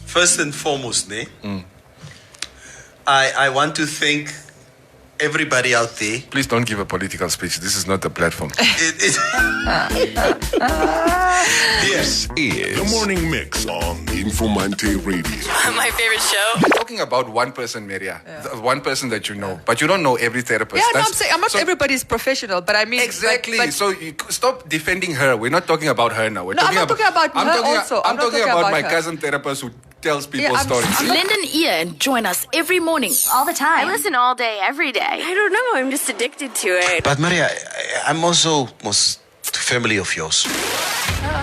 First and foremost, I want to thank everybody out there. Please don't give a political speech. This is not the platform. Yes. The Morning Mix on Informanté Radio. My favorite show. You're talking about one person, Maria. One person that you know. But you don't know every therapist. Yeah, no, I'm saying not everybody's professional, but I mean... Exactly. But so you stop defending her. We're not talking about her now. I'm not talking about her also. I'm talking about my her. cousin therapist who tells people stories. Lend an ear and join us every morning. All the time. I listen all day, every day. I don't know. I'm just addicted to it. But Maria, I'm also family of yours.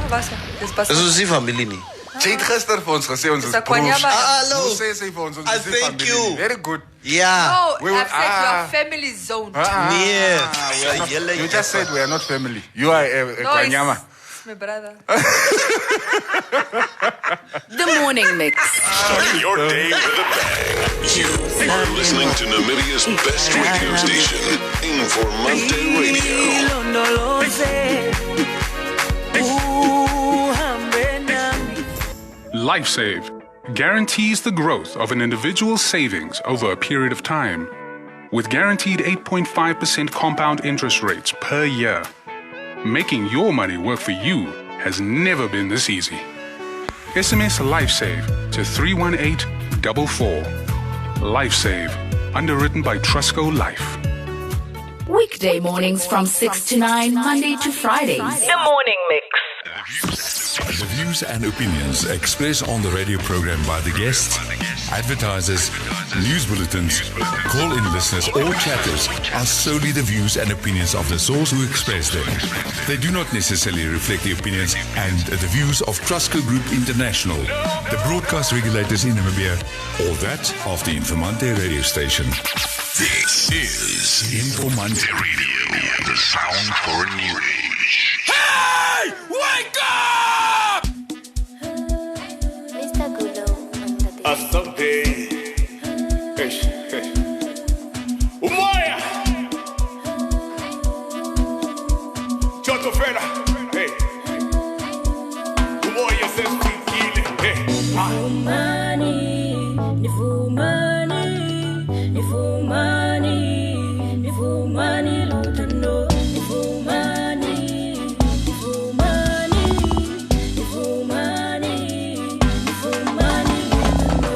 Dis is die familie nie. Sy het gister vir ons gesê ons is broers. Hallo. Hoe sê sy vir ons is die Thank familie? you. Very good. Yeah. No, I've said your family zone. Nee. You just said we are not family. You are a Kwanyama. It's my brother. The Morning Mix. Starting your day with a bang. You are listening to Namibia's best radio station, Informanté Radio. LifeSave guarantees the growth of an individual's savings over a period of time. With guaranteed 8.5% compound interest rates per year. Making your money work for you has never been this easy. SMS LifeSave to 31844. LifeSave, underwritten by Trusco Life. Weekday mornings from 6 to 9, Monday to Fridays. The Morning Mix. The views and opinions expressed on the radio program by the guests, advertisers, news bulletins, call-in listeners or chatters are solely the views and opinions of the source who express them. They do not necessarily reflect the opinions and the views of Trusco Group International, the broadcast regulators in Namibia, or that of the Informanté radio station. This is Informanté Radio, the sound for a new age. Hey! Wake up! Asante. Umoya. Choto Fera. Hey. Umoya says we kill it. Hey. Nifumani, nifumani, nifumani, nifumani, lutano, nifumani, nifumani, nifumani, nifumani, lutano.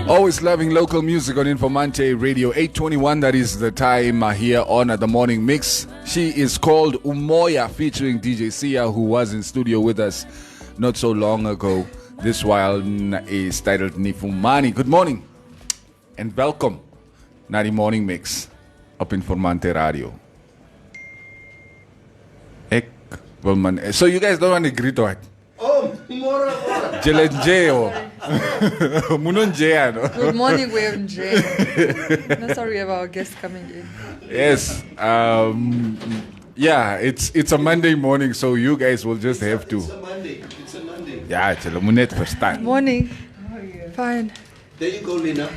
Always loving local music on Informanté Radio 821. That is the time here on the morning mix. She is called Umoya, featuring DJ Sia, who was in studio with us not so long ago. This one is titled Nifumani. Good morning and welcome naar die morning mix op Informanté Radio. So you guys don't want to greet what? Oh, mora. Jelejeo. Good morning, we're in jail. No, sorry, we have our guests coming in. Yes. Yeah, it's a Monday morning, so you guys will just have to. It's a Monday. Yeah, it's a monet verstaan. Morning. Fine. There you go, Lina.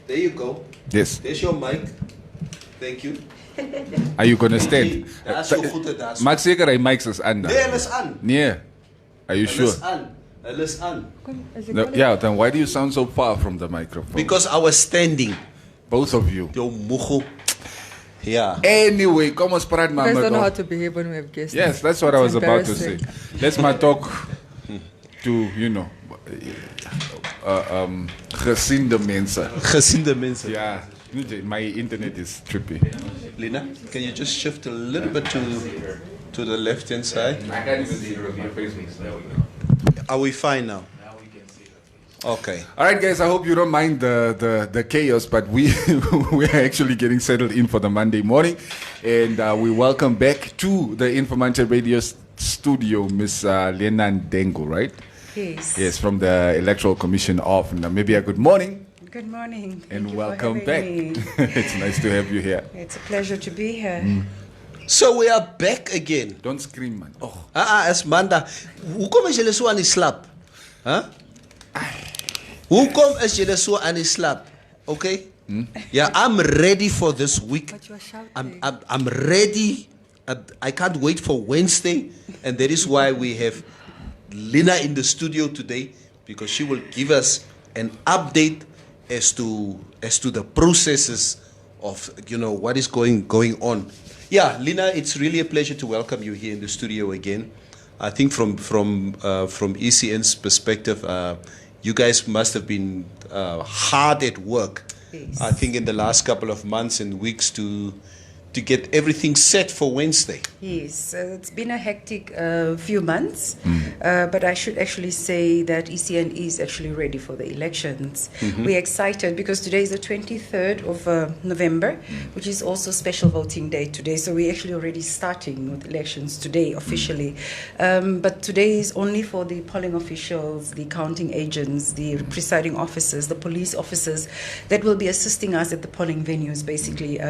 There you go. Yes. There's your mic. Thank you. Are you gonna stand? Daar is zo goed, daar is. Maak zeker hij mics is aan. Nee, hij is aan. Nee. Are you sure? Hij is aan. No, yeah, then why do you sound so far from the microphone? Because I was standing. Both of you. Yo, moego. Yeah. Anyway, kom ons praat maar. You guys don't know how to behave when we have guests. Yes, that's what I was about to say. Let's maar talk to, you know, gezinde mensen. Gezinde mensen. Yeah. My internet is trippy. Lina, can you just shift a little bit to the left-hand side? I can't even see your face. Are we fine now? Now we can see it. Okay. All right, guys. I hope you don't mind the chaos, but we are actually getting settled in for the Monday morning, and we welcome back to the Informanté Radio studio, Miss Lena Ndengo, right? Yes. Yes, from the Electoral Commission of Namibia. Good morning. Good morning. And welcome back. It's nice to have you here. It's a pleasure to be here. So we are back again. Don't scream, man. Oh. As Manda. Hoekom is julle so aan die slap? Huh? Hoekom is julle so aan die slap? Okay? Yeah, I'm ready for this week. But you are shouting. I'm ready. I can't wait for Wednesday, and that is why we have Lina in the studio today, because she will give us an update as to the processes of, you know, what is going on. Yeah, Lina, it's really a pleasure to welcome you here in the studio again. I think from ECN's perspective, you guys must have been hard at work. Yes. I think in the last couple of months and weeks to get everything set for Wednesday. Yes, it's been a hectic few months, but I should actually say that ECN is actually ready for the elections. We're excited because today is the 23rd of November, which is also special voting day today. So we're actually already starting with elections today officially. But today is only for the polling officials, the counting agents, the presiding officers, the police officers that will be assisting us at the polling venues, basically,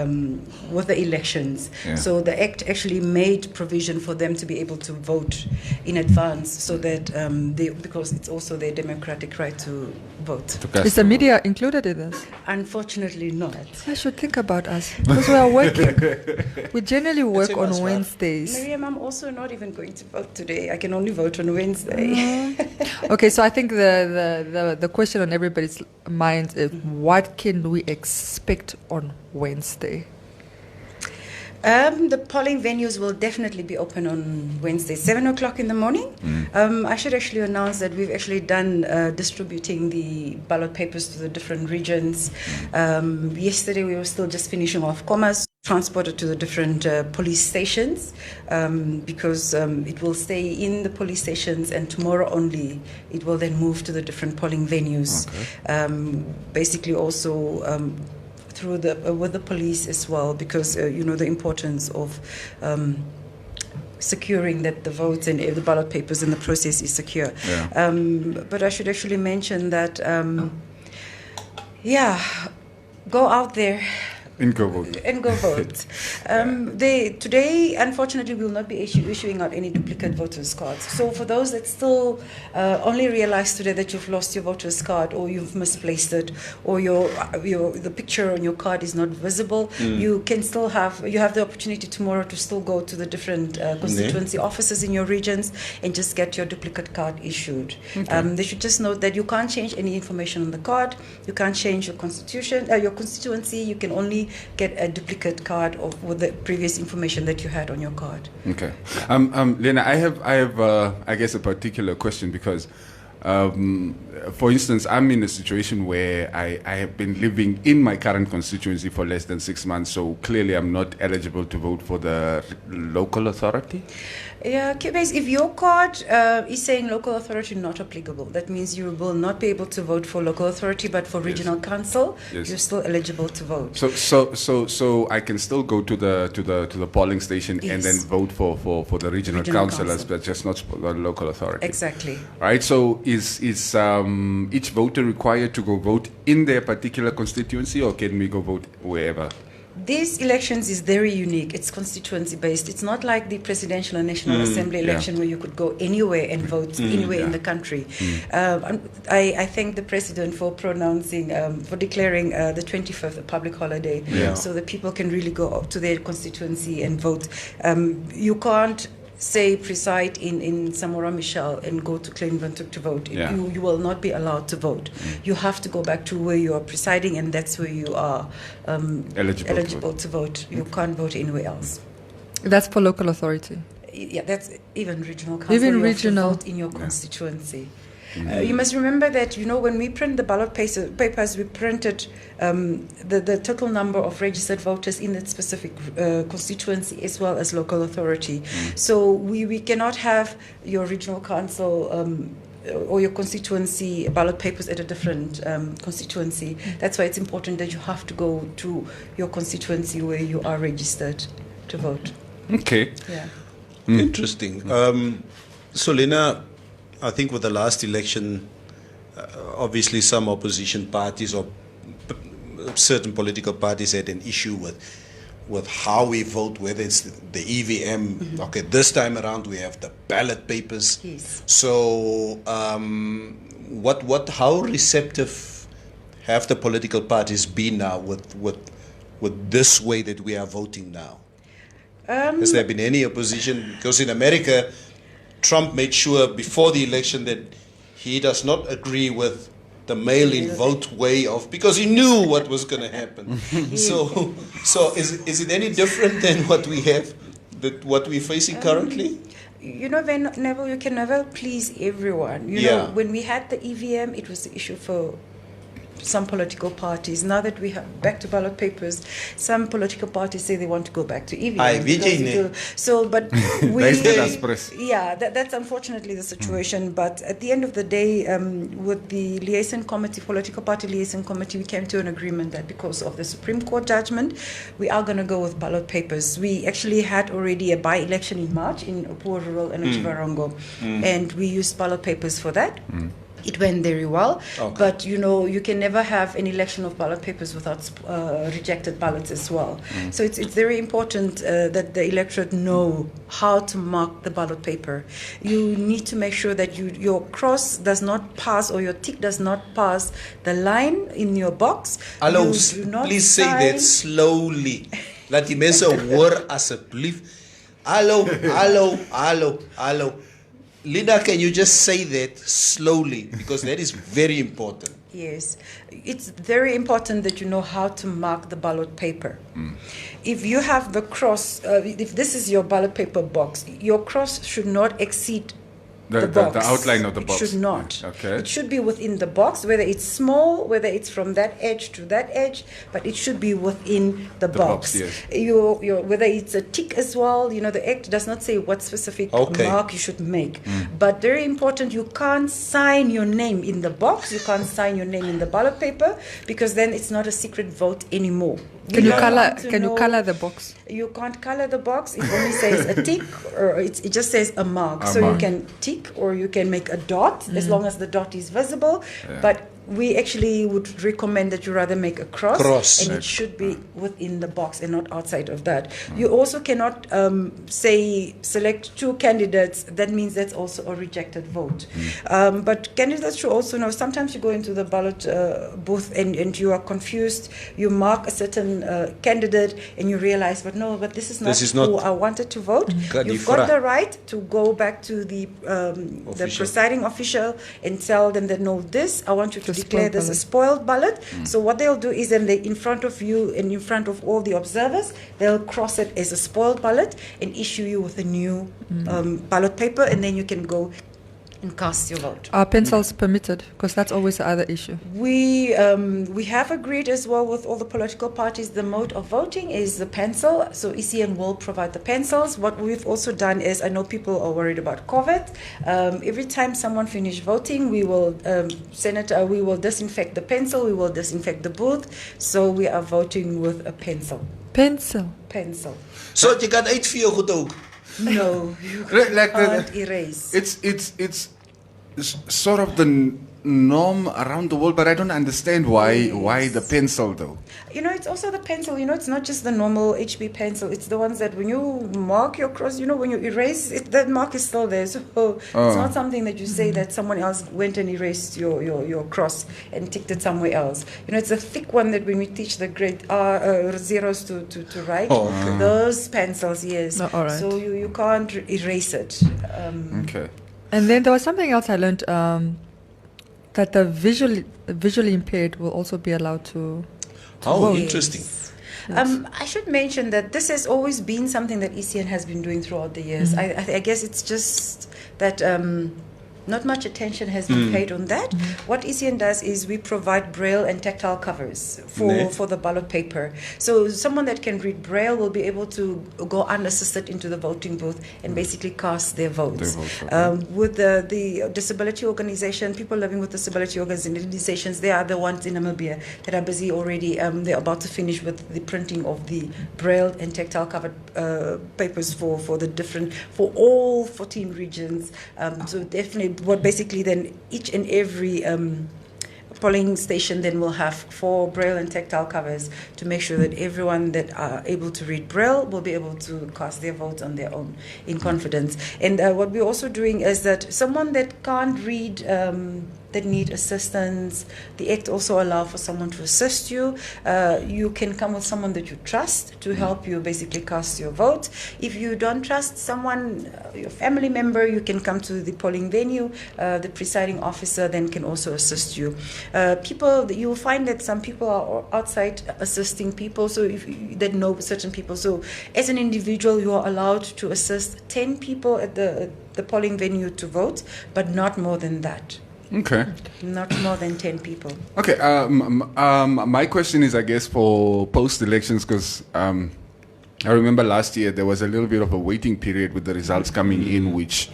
with the elections. Yeah. So the Act actually made provision for them to be able to vote in advance, so that because it's also their democratic right to vote. Is the media included in this? Unfortunately not. I should think about us, because we are working. We generally work on Wednesdays. Miriam, I'm also not even going to vote today. I can only vote on Wednesday. Okay, so I think the question on everybody's mind is, what can we expect on Wednesday? The polling venues will definitely be open on Wednesday, 7 o'clock in the morning. I should actually announce that we've actually done distributing the ballot papers to the different regions. Yesterday we were still just finishing off commas, transported to the different police stations, because it will stay in the police stations, and tomorrow only it will then move to the different polling venues. Okay. Basically also through with the police as well, because you know the importance of securing that the votes and the ballot papers and the process is secure. Yeah. But I should actually mention that go out there and go vote. And go vote. Today, unfortunately, we will not be issuing out any duplicate voters' cards. So for those that still only realize today that you've lost your voters' card, or you've misplaced it, or the picture on your card is not visible, you can still have the opportunity tomorrow to still go to the different constituency offices in your regions and just get your duplicate card issued. Okay. They should just note that you can't change any information on the card. You can't change your constituency. You can only get a duplicate card with the previous information that you had on your card. Okay. Lena, I have I guess a particular question, because For instance, I'm in a situation where I have been living in my current constituency for less than 6 months, so clearly I'm not eligible to vote for the local authority. Yeah, Kibes, if your card is saying local authority not applicable, that means you will not be able to vote for local authority, but for regional council, you're still eligible to vote. So I can still go to the polling station and then vote for the regional councillors, but just not for the local authority. Exactly. Right. So is each voter required to go vote in their particular constituency, or can we go vote wherever? These elections is very unique. It's constituency based. It's not like the presidential and national assembly election where you could go anywhere and vote anywhere in the country. I thank the president for for declaring the 25th a public holiday, so that people can really go up to their constituency and vote. You can't say preside in Samora Michel and go to Kleinwindhoek to vote. You will not be allowed to vote. You have to go back to where you are presiding, and that's where you are eligible to vote. You can't vote anywhere else. That's for local authority. Yeah, that's even regional council. Even you regional. have to vote in your constituency. You must remember that, when we print the ballot papers, we printed the total number of registered voters in that specific constituency as well as local authority. So we cannot have your regional council or your constituency ballot papers at a different constituency. That's why it's important that you have to go to your constituency where you are registered to vote. Okay. Yeah. Interesting. So, Lena, I think with the last election, obviously some opposition parties or certain political parties had an issue with how we vote, whether it's the EVM. Okay, this time around we have the ballot papers. Yes. So, how receptive have the political parties been now with this way that we are voting now? Has there been any opposition? Because in America, Trump made sure before the election that he does not agree with the mail-in vote way of, because he knew what was going to happen. So is it any different than what we have, what we're facing currently? Neville, you can never please everyone. You know, when we had the EVM, it was the issue for some political parties. Now that we have back to ballot papers, some political parties say they want to go back to EVM. But that's unfortunately the situation. But at the end of the day, with the liaison committee, political party liaison committee, we came to an agreement that because of the Supreme Court judgment, we are going to go with ballot papers. We actually had already a by-election in March in Opuo Rural and Chivarongo, and we used ballot papers for that. It went very well, but you can never have an election of ballot papers without rejected ballots as well. So it's very important that the electorate know how to mark the ballot paper. You need to make sure that your cross does not pass or your tick does not pass the line in your box. Hallo, please say that slowly. Laat die mense hoor asseblief. Hallo. Linda, can you just say that slowly? Because that is very important. Yes. It's very important that you know how to mark the ballot paper. If you have the cross, if this is your ballot paper box, your cross should not exceed the box. The outline of the box. It should not. Okay. It should be within the box, whether it's small, whether it's from that edge to that edge, but it should be within the box. Yes. Whether it's a tick as well, the Act does not say what specific mark you should make. But very important, you can't sign your name in the box, you can't sign your name in the ballot paper, because then it's not a secret vote anymore. Can you color the box? You can't color the box. It only says a tick, or it just says a mark. You can tick or you can make a dot, as long as the dot is visible. But we actually would recommend that you rather make a cross. And it should be within the box and not outside of that. You also cannot select two candidates. That means that's also a rejected vote. But candidates should also know, sometimes you go into the ballot booth and you are confused. You mark a certain candidate and you realize, but this is not who I wanted to vote. You've got the right to go back to the presiding official and tell them that, no, this, I want you to declare this a spoiled ballot. So what they'll do is then in front of you and in front of all the observers, they'll cross it as a spoiled ballot and issue you with a new ballot paper, and then you can go and cast your vote. Are pencils permitted? Because that's always the other issue. We have agreed as well with all the political parties the mode of voting is the pencil. So ECN will provide the pencils. What we've also done is, I know people are worried about COVID. Every time someone finishes voting, we will we will disinfect the pencil, we will disinfect the booth. So we are voting with a pencil. Pencil. So jy kan uitvee goed ook. No, you Like can't erase. It's sort of the norm around the world, but I don't understand why the pencil though. You know, it's also the pencil. You know, it's not just the normal HB pencil. It's the ones that when you mark your cross, you know, when you erase it, that mark is still there. So it's not something that you say that someone else went and erased your cross and ticked it somewhere else. You know, it's a thick one that when we teach the grade zeros to write, those pencils, yes. No, all right. So you can't erase it. Okay. And then there was something else I learned, that the visually impaired will also be allowed to vote. Interesting. I should mention that this has always been something that ECN has been doing throughout the years. I guess it's just that not much attention has been paid on that. What ECN does is we provide braille and tactile covers for the ballot paper. So someone that can read braille will be able to go unassisted into the voting booth and basically cast their votes. With the disability organization, people living with disability organizations, they are the ones in Namibia that are busy already. They're about to finish with the printing of the braille and tactile covered papers for all 14 regions. So definitely, what basically then each and every polling station then will have 4 braille and tactile covers to make sure that everyone that are able to read braille will be able to cast their votes on their own in confidence. And what we're also doing is that someone that can't read, that need assistance, the Act also allow for someone to assist you. You can come with someone that you trust to help you basically cast your vote. If you don't trust someone, your family member, you can come to the polling venue. The presiding officer then can also assist you. You will find that some people are outside assisting people, so that know certain people. So as an individual, you are allowed to assist 10 people at the polling venue to vote, but not more than that. Okay. Not more than 10 people. Okay. My question is, I guess, for post-elections, because I remember last year there was a little bit of a waiting period with the results coming in, which,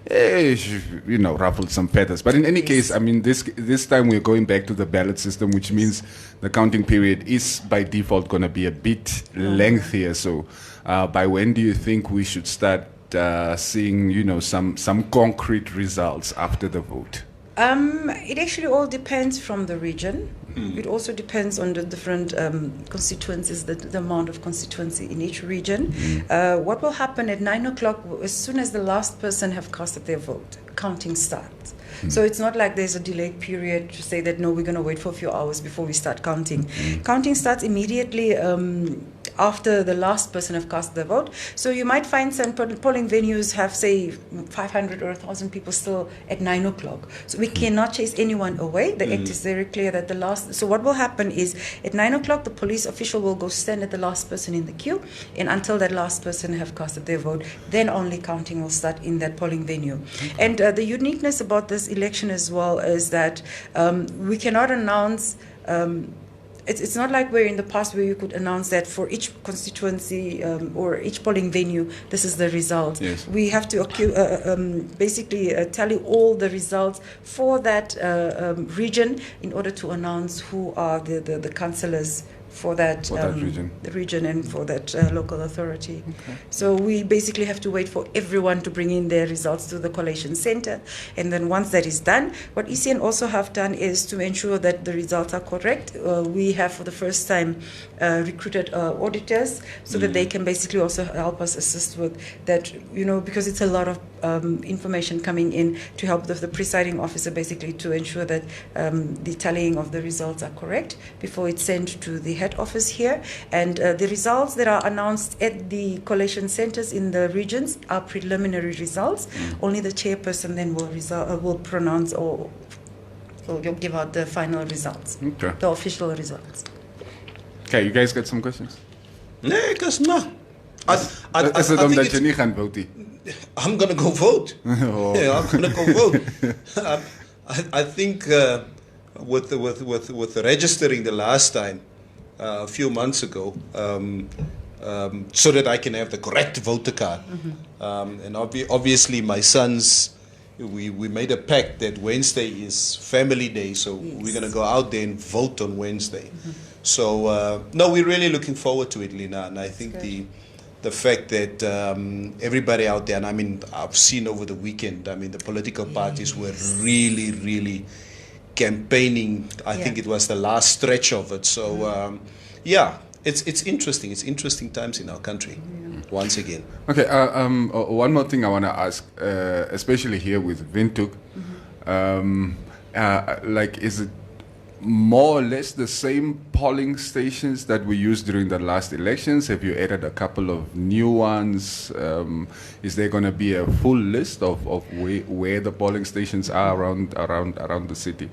ruffled some feathers. But in any case, I mean, this time we're going back to the ballot system, which means the counting period is by default going to be a bit lengthier. So by when do you think we should start seeing, some concrete results after the vote? It actually all depends from the region. It also depends on the different constituencies, the amount of constituency in each region. What will happen at 9 o'clock, as soon as the last person have casted their vote, counting starts. So it's not like there's a delayed period to say that, no, we're going to wait for a few hours before we start counting. Counting starts immediately after the last person have cast their vote. So you might find some polling venues have, say, 500 or 1,000 people still at 9 o'clock. So we cannot chase anyone away. The Act is very clear that the last... So what will happen is at 9 o'clock, the police official will go stand at the last person in the queue, and until that last person have casted their vote, then only counting will start in that polling venue. And the uniqueness about this election as well is that we cannot announce... It's not like we're in the past where you could announce that for each constituency or each polling venue, this is the result. Yes. We have to basically tally all the results for that region in order to announce who are the councillors for that region and for that local authority. Okay. So we basically have to wait for everyone to bring in their results to the collation center. And then once that is done, what ECN also have done is to ensure that the results are correct. We have for the first time recruited auditors so that they can basically also help us assist with that, because it's a lot of information coming in to help the presiding officer basically to ensure that the tallying of the results are correct before it's sent to the head office here. And the results that are announced at the collation centers in the regions are preliminary results. Only the chairperson then will pronounce or give out the final results, the official results. Okay, you guys got some questions? Nee, ek is maar. I think I'm going to go vote. Yeah, I'm going to go vote. I think with the registering the last time, a few months ago, so that I can have the correct voter card. And obviously my sons, we made a pact that Wednesday is family day, so we're going to go out there and vote on Wednesday. So, no, we're really looking forward to it, Lina. And I think the fact that everybody out there, and I mean, I've seen over the weekend, I mean, the political parties were really, really campaigning. I think it was the last stretch of it. So, it's interesting. It's interesting times in our country, once again. Okay, one more thing I want to ask, especially here with Windhoek. Is it more or less the same polling stations that we used during the last elections? Have you added a couple of new ones? Is there going to be a full list of where the polling stations are around the city?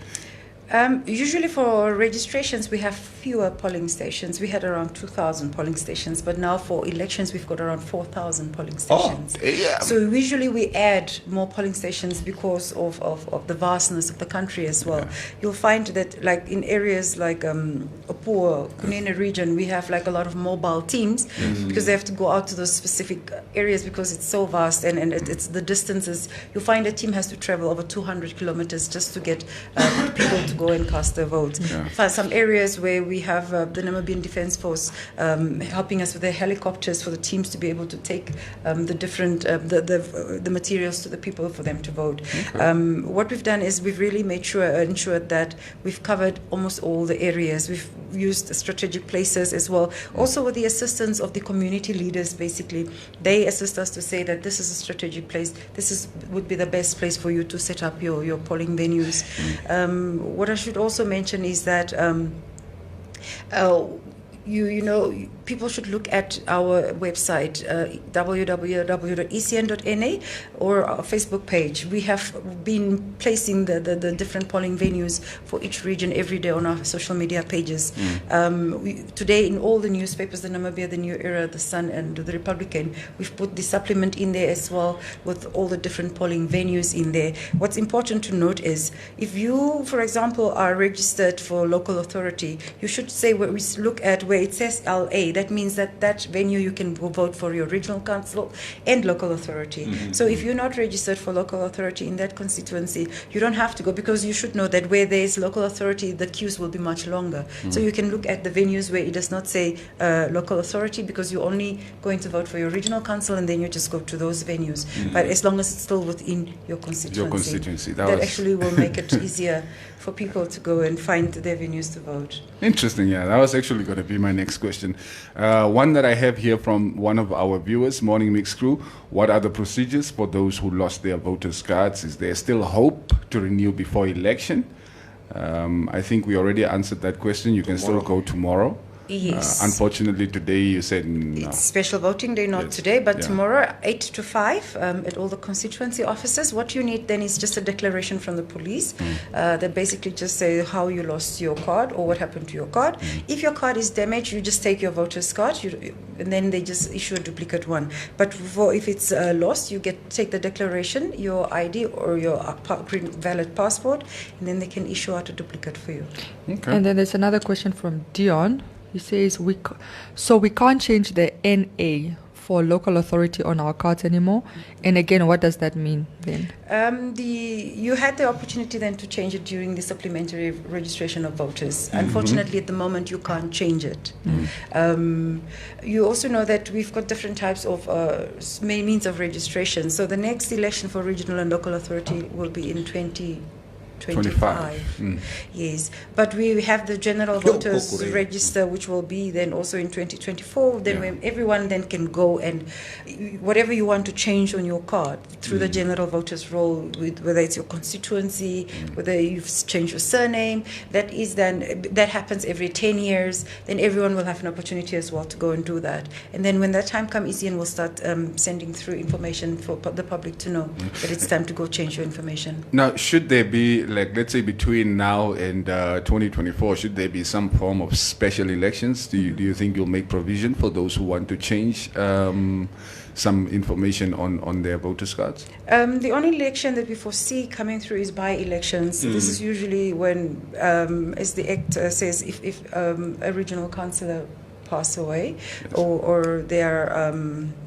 Usually for registrations, we have fewer polling stations. We had around 2,000 polling stations, but now for elections, we've got around 4,000 polling stations. So usually we add more polling stations because of the vastness of the country as well. You'll find that like in areas like Opuo, Kunene region, we have like a lot of mobile teams because they have to go out to those specific areas because it's so vast and it's the distances. You'll find a team has to travel over 200 kilometers just to get people to go and cast their votes. For some areas where we have the Namibian Defence Force helping us with their helicopters for the teams to be able to take the different the materials to the people for them to vote. What we've done is we've really ensured that we've covered almost all the areas. We've used strategic places as well. Also with the assistance of the community leaders, basically, they assist us to say that this is a strategic place. This would be the best place for you to set up your polling venues. What I should also mention is that people should look at our website, www.ecn.na, or our Facebook page. We have been placing the different polling venues for each region every day on our social media pages. Today, in all the newspapers, the Namibia, the New Era, the Sun, and the Republican, we've put the supplement in there as well with all the different polling venues in there. What's important to note is if you, for example, are registered for local authority, you should say where we look at where it says LA. That means that venue you can go vote for your regional council and local authority. So if you're not registered for local authority in that constituency, you don't have to go, because you should know that where there is local authority, the queues will be much longer. So you can look at the venues where it does not say local authority, because you're only going to vote for your regional council, and then you just go to those venues. But as long as it's still within your constituency, that actually will make it easier for people to go and find their venues to vote. Interesting, yeah. That was actually going to be my next question. One that I have here from one of our viewers, Morning Mix crew. What are the procedures for those who lost their voters' cards? Is there still hope to renew before election? I think we already answered that question. You can still go tomorrow. Yes. Unfortunately, today you said no. It's special voting day, not today, but tomorrow, 8 to 5, at all the constituency offices. What you need then is just a declaration from the police that basically just say how you lost your card or what happened to your card. If your card is damaged, you just take your voter's card, and then they just issue a duplicate one. But if it's lost, you take the declaration, your ID or your valid passport, and then they can issue out a duplicate for you. Okay. And then there's another question from Dion. He says, we can't change the NA for local authority on our cards anymore. And again, what does that mean then? You had the opportunity then to change it during the supplementary registration of voters. Unfortunately, at the moment, you can't change it. You also know that we've got different types of means of registration. So the next election for regional and local authority will be in 2025. Yes, but we have the general voters register, which will be then also in 2024. Then when everyone then can go and whatever you want to change on your card through the general voters roll, whether it's your constituency, whether you've changed your surname, that happens every 10 years. Then everyone will have an opportunity as well to go and do that. And then when that time comes, ECN will start sending through information for the public to know that it's time to go change your information. Now, should there be like, let's say between now and 2024, should there be some form of special elections? Do you think you'll make provision for those who want to change some information on their voters' cards? The only election that we foresee coming through is by-elections. This is usually when, as the Act says, if a regional councillor pass away, or they are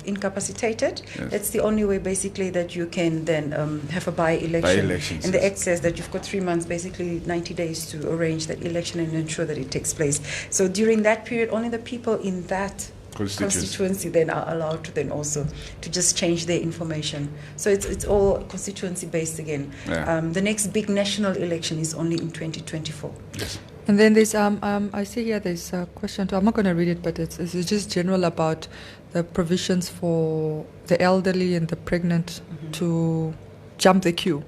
incapacitated. That's the only way basically that you can then have a by-election. And the Act says that you've got 3 months, basically 90 days to arrange that election and ensure that it takes place. So during that period, only the people in that constituency then are allowed to then also to just change their information. So it's all constituency based again. The next big national election is only in 2024. Yes. And then there's I see here there's a question too. I'm not going to read it, but it's just general about the provisions for the elderly and the pregnant to jump the queue.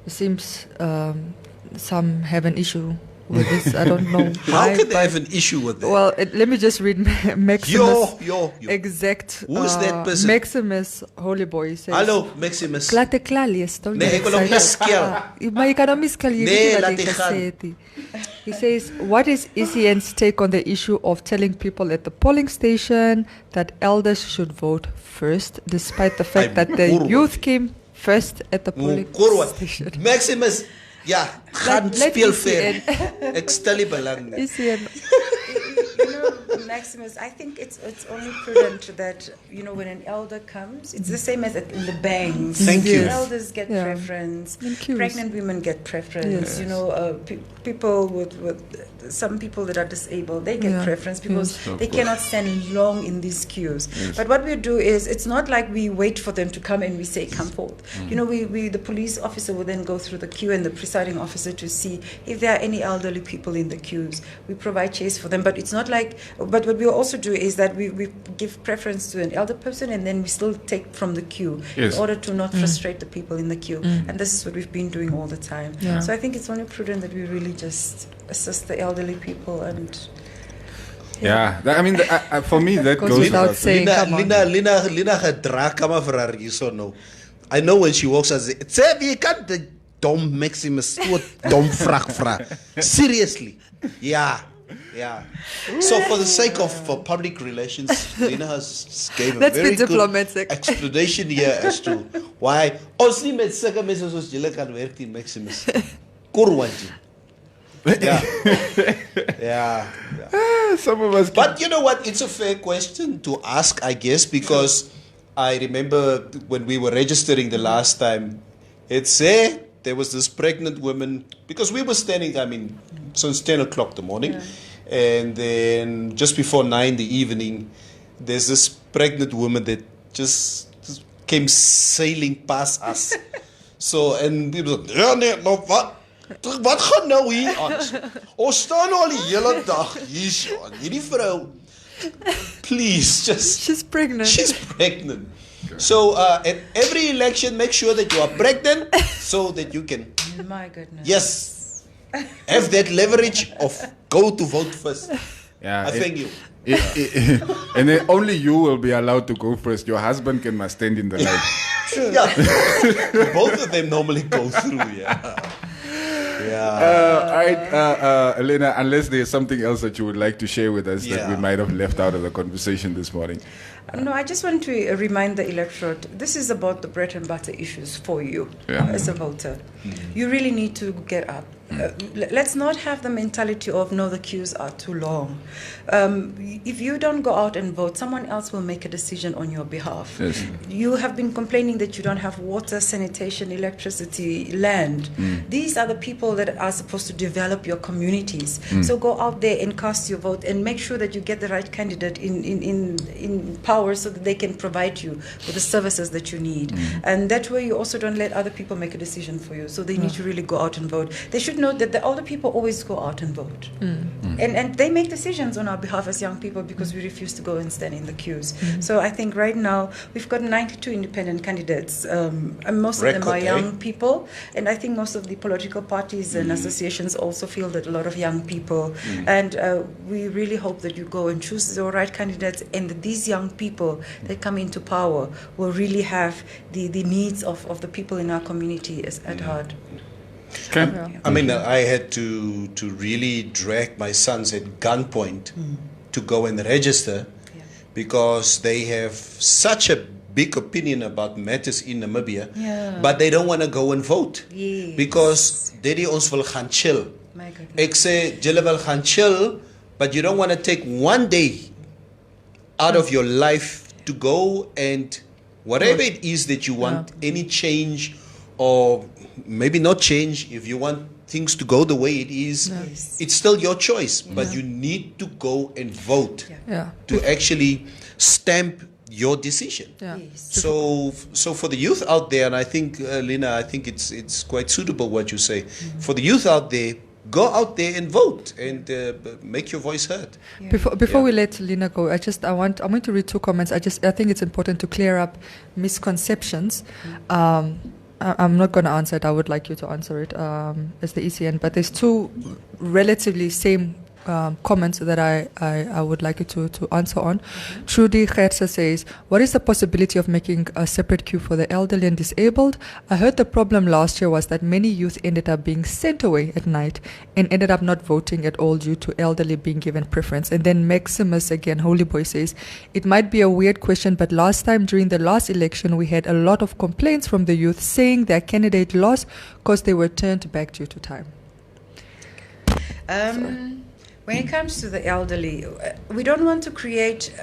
It seems some have an issue with this. I don't know why. How can they have an issue with that? Well, let me just read Maximus. Yo. Exact. Who is that person? Maximus, holy boy. He says, Hello, Maximus. Klate klaar, don't Nee, ek wil hom miskel. Maar jy kan hom miskel. Nee, laat hy gaan. He says, what is ECN's take on the issue of telling people at the polling station that elders should vote first, despite the fact that the youth came first at the polling station? Maximus, ja, gaan speel ver. Ek stel nie belang nie. ECN. Maximus, I think it's only prudent that, when an elder comes, it's the same as in the banks. Thank you. Elders get preference. Pregnant women get preference. People with some people that are disabled, they get preference because they cannot stand long in these queues. But what we do is, it's not like we wait for them to come and we say, come forth. The police officer will then go through the queue and the presiding officer to see if there are any elderly people in the queues. We provide chairs for them, but it's not like, but what we also do is that we give preference to an elder person and then we still take from the queue in order to not frustrate the people in the queue. And this is what we've been doing all the time. So I think it's only prudent that we really just assist the elderly people and I mean, for me that goes without saying. Lina gedra kama Ferrari so no. I know when she walks as you can't the dom Maximus what dom frag. Seriously. Yeah. So for the sake of public relations, Lina has gave a very good explanation here as to why ons nie met sulke mense soos julle kan werk in Maximus. Kurwanji. Yeah. Some of us But you know what? It's a fair question to ask, I guess, because I remember when we were registering the last time, there was this pregnant woman, because we were standing, since 10 o'clock the morning, and then just before 9 the evening, there's this pregnant woman that just came sailing past us. So, and we were like, wat gaan nou hier aan? Ons staan al die hele dag hier so aan. Hierdie vrou, please, She's pregnant. So at every election, make sure that you are pregnant so that you can, my goodness. Yes, have that leverage of go to vote first. I thank you. And then only you will be allowed to go first. Your husband must stand in the line. Yeah. Both of them normally go through, all right, Elena, unless there's something else that you would like to share with us that we might have left out of the conversation this morning. No, I just want to remind the electorate, this is about the bread and butter issues for you as a voter. You really need to get up. Let's not have the mentality of, no, the queues are too long. If you don't go out and vote, someone else will make a decision on your behalf. Yes. You have been complaining that you don't have water, sanitation, electricity, land. These are the people that are supposed to develop your communities. So go out there and cast your vote and make sure that you get the right candidate in power so that they can provide you with the services that you need. And that way you also don't let other people make a decision for you. So they need to really go out and vote. They should know that the older people always go out and vote. And they make decisions on our behalf as young people because we refuse to go and stand in the queues. So I think right now we've got 92 independent candidates. And most of them are young people. And I think most of the political parties and associations also feel that a lot of young people. And we really hope that you go and choose the right candidates and that these young people that come into power will really have the needs of the people in our community at heart. Okay. I mean, I had to really drag my sons at gunpoint to go and register because they have such a big opinion about matters in Namibia, but they don't want to go and vote because daddy ons wil gaan chill. My goodness. Ek sê, julle wil gaan chill, but you don't want to take one day out of your life to go and whatever it is that you want, any change or maybe not change, if you want things to go the way it is, it's still your choice, but you need to go and vote to actually stamp your decision. So for the youth out there, and I think Lina, I think it's quite suitable what you say. For the youth out there, go out there and vote and make your voice heard. Before we let Lina go, I'm going to read two comments. I think it's important to clear up misconceptions. I'm not going to answer it. I would like you to answer it as the ECN. But there's two relatively same comments that I would like you to answer on. Trudy Gersa says, what is the possibility of making a separate queue for the elderly and disabled? I heard the problem last year was that many youth ended up being sent away at night and ended up not voting at all due to elderly being given preference. And then Maximus again, Holy Boy, says, it might be a weird question, but last time during the last election, we had a lot of complaints from the youth saying their candidate lost because they were turned back due to time. When it comes to the elderly, we don't want to create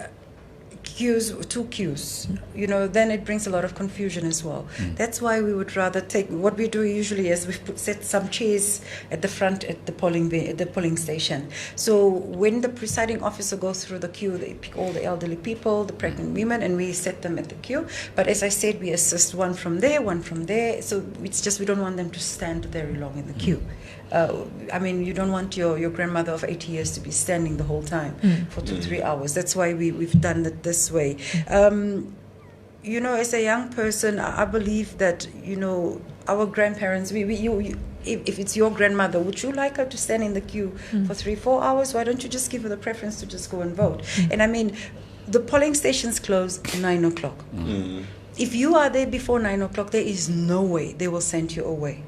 two queues. Then it brings a lot of confusion as well. That's why we would rather take, what we do usually is we set some chairs at the front at the polling station. So when the presiding officer goes through the queue, they pick all the elderly people, the pregnant women, and we set them at the queue. But as I said, we assist one from there. So it's just we don't want them to stand very long in the queue. You don't want your grandmother of 80 years to be standing the whole time for 2-3 hours. That's why we've done it this way. As a young person, I believe that, our grandparents, if it's your grandmother, would you like her to stand in the queue for 3-4 hours? Why don't you just give her the preference to just go and vote? And the polling stations close at 9 o'clock. If you are there before 9 o'clock, there is no way they will send you away.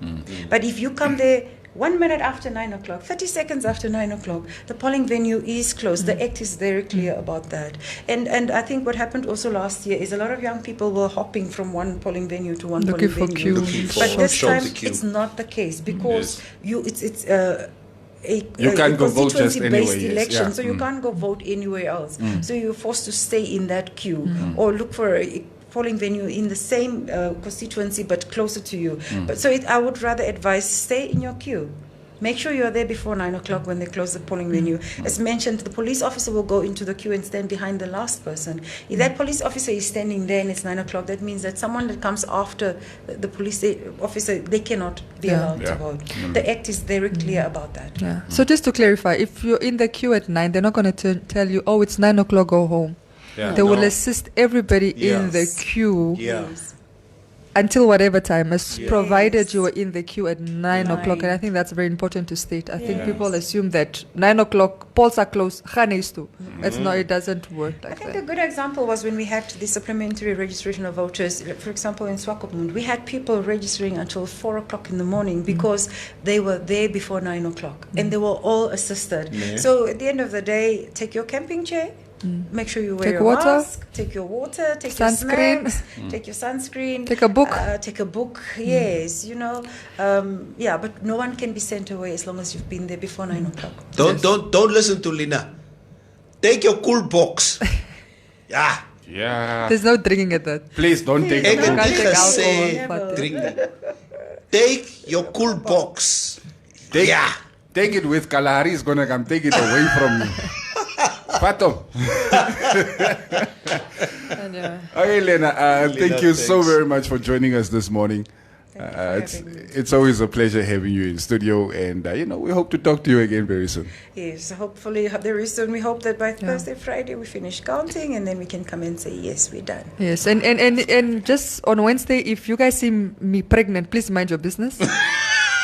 But if you come there 1 minute after 9 o'clock, 30 seconds after 9 o'clock, the polling venue is closed. The Act is very clear about that. And I think what happened also last year is a lot of young people were hopping from one polling venue to one polling venue. But this time, it's not the case because it's a can't go vote just constituency-based anyway, election, so you can't go vote anywhere else. So you're forced to stay in that queue or look for a polling venue in the same constituency but closer to you. But I would rather advise stay in your queue. Make sure you are there before 9 o'clock when they close the polling venue. As mentioned, the police officer will go into the queue and stand behind the last person. If that police officer is standing there and it's 9 o'clock, that means that someone that comes after the police officer, they cannot be allowed to vote. The Act is very clear about that. So just to clarify, if you're in the queue at 9, they're not going to tell you, oh, it's 9 o'clock, go home. They will assist everybody in the queue until whatever time, provided you are in the queue at 9 o'clock. And I think that's very important to state. I think people assume that 9 o'clock, polls are closed, it's not, it doesn't work like that. I think a good example was when we had the supplementary registration of voters. For example, in Swakopmund, we had people registering until 4 o'clock in the morning because they were there before 9 o'clock and they were all assisted. So at the end of the day, take your camping chair, make sure you wear your mask, take your water, take sunscreen. your snacks, take your sunscreen, take a book. Yes, but no one can be sent away as long as you've been there before 9 o'clock. Don't listen to Lina. Take your cool box. Yeah. There's no drinking at that. Please don't take You can't box. take alcohol. Take your cool box. Take it with Kalahari is gonna come take it away from you. Pato. Okay, Lena, thank you so very much for joining us this morning. It's always a pleasure having you in studio, and we hope to talk to you again very soon. Yes, hopefully very soon. We hope that by Thursday, Friday, we finish counting, and then we can come and say, yes, we're done. Yes, and just on Wednesday, if you guys see me pregnant, please mind your business.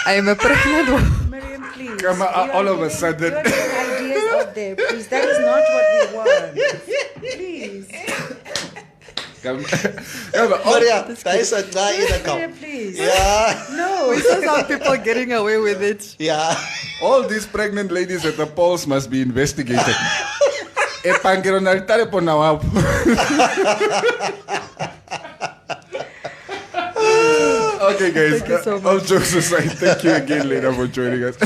I am a pregnant woman. Miriam, please. Come all of a sudden. You are getting ideas out there, please. That is not what we want. Please. Maria, daar is een draai in de kap. Maria, please. Yeah. No. We saw some people getting away with it. Yeah. All these pregnant ladies at the polls must be investigated. Epangeronalitare po na wapo. Okay, guys. Thank you so All much. jokes aside, thank you again, Lena, for joining us.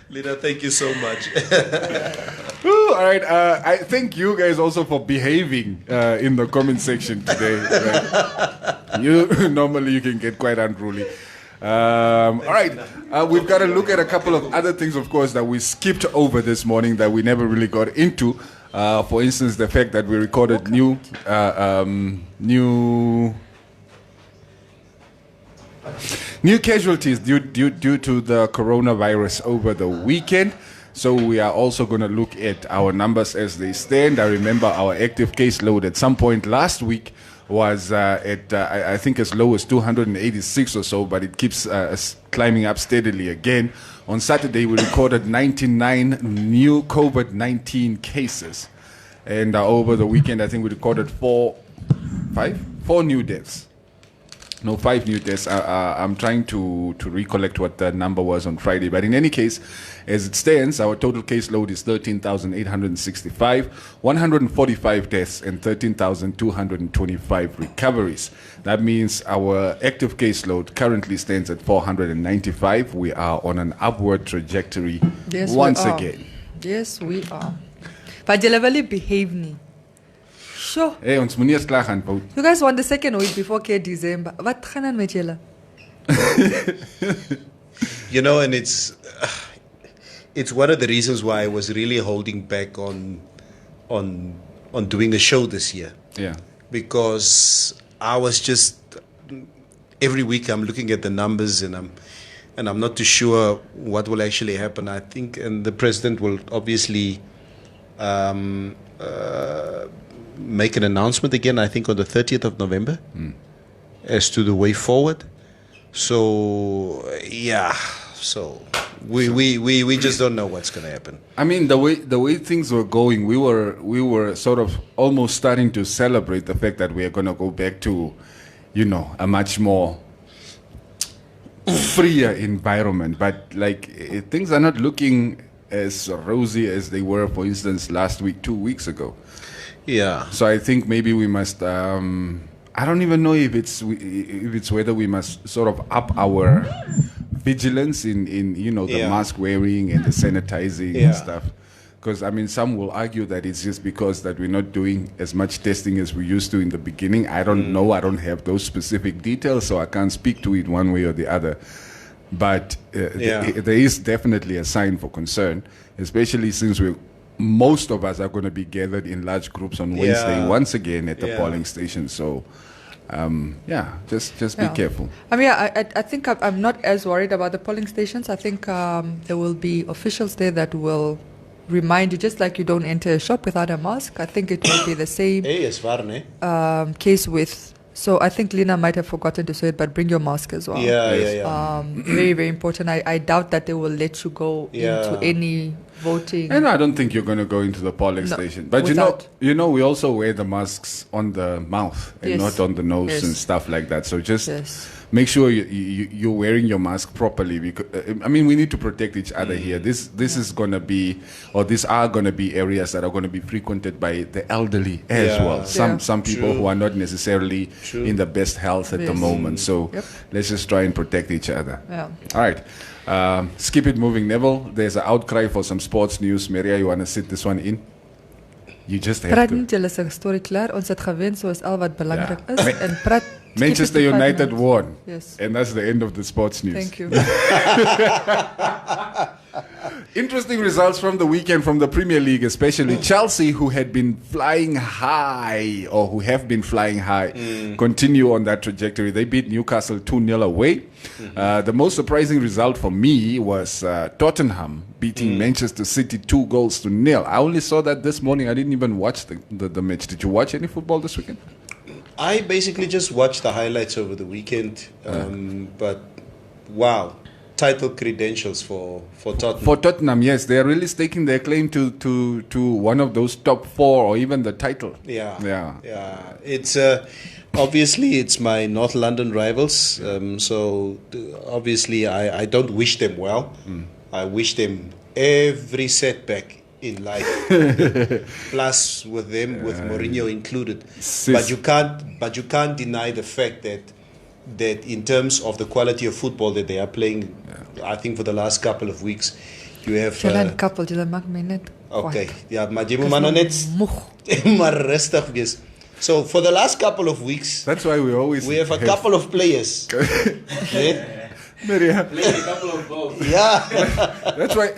Lena, thank you so much. Ooh, all right. I thank you guys also for behaving in the comment section today. Normally you can get quite unruly. All right. We've got to look at a couple of other things, of course, that we skipped over this morning that we never really got into. For instance, the fact that we recorded new casualties due to the coronavirus over the weekend. So we are also going to look at our numbers as they stand. I remember our active caseload at some point last week was at, I think, as low as 286 or so, but it keeps climbing up steadily again. On Saturday, we recorded 99 new COVID-19 cases. And over the weekend, I think we recorded 4 new deaths. No, 5 new deaths. I'm trying to recollect what the number was on Friday. But in any case, as it stands, our total caseload is 13,865, 145 deaths, and 13,225 recoveries. That means our active caseload currently stands at 495. We are on an upward trajectory once again. Yes, we are. But you level behave nie. Sure. Hey, ons moenie eens klag aan Paul. You guys want the second week before December. Wat gaan aan met julle? You know, and it's one of the reasons why I was really holding back on doing a show this year. Yeah. Because I was just every week I'm looking at the numbers and I'm not too sure what will actually happen. I think, and the president will obviously make an announcement again, I think on the 30th of November, as to the way forward. So yeah, so we just don't know what's going to happen. I mean, the way things were going, we were sort of almost starting to celebrate the fact that we are going to go back to, a much more freer environment. But things are not looking as rosy as they were, for instance, last week, 2 weeks ago. Yeah. So I think maybe we must. I don't even know if it's whether we must sort of up our vigilance in the mask wearing and the sanitizing and stuff. Because I mean, some will argue that it's just because that we're not doing as much testing as we used to in the beginning. I don't know. I don't have those specific details, so I can't speak to it one way or the other. But there is definitely a sign for concern, especially since most of us are going to be gathered in large groups on Wednesday once again at the polling station. So, just be careful. I mean, I think I'm not as worried about the polling stations. I think there will be officials there that will remind you, just like you don't enter a shop without a mask. I think it will be the same case with. So I think Lena might have forgotten to say it, but bring your mask as well. Yeah. Very, very important. I doubt that they will let you go into any voting. And I don't think you're going to go into the polling station. But we also wear the masks on the mouth and not on the nose and stuff like that. So just make sure you're wearing your mask properly. Because we need to protect each other here. This is going to be, or these are going to be areas that are going to be frequented by the elderly as well. Some people who are not necessarily in the best health at the moment. So let's just try and protect each other. Yeah. All right. Skip it moving, Neville. There's an outcry for some sports news. Maria, you want to sit this one in? You just have to. Julle se storie klaar. Ons het gewen soos al wat belangrik is en prat. Manchester United won. Yes. And that's the end of the sports news. Thank you. Interesting results from the weekend from the Premier League, especially Chelsea, who have been flying high, continue on that trajectory. They beat Newcastle 2-0 away. The most surprising result for me was Tottenham beating Manchester City 2-0. I only saw that this morning. I didn't even watch the match. Did you watch any football this weekend? I basically just watched the highlights over the weekend. But wow, title credentials for Tottenham. For Tottenham, yes, they are really staking their claim to one of those top 4 or even the title. Yeah. It's obviously it's my North London rivals. So obviously I don't wish them well. I wish them every setback in life, plus with them, with Mourinho included. But you can't deny the fact that in terms of the quality of football that they are playing, I think for the last couple of weeks, you have. Okay, yeah, maar jy moet maar nou net maar rustig wees. So for the last couple of weeks, that's why we have a couple of players. Playing a couple of balls. Yeah. That's why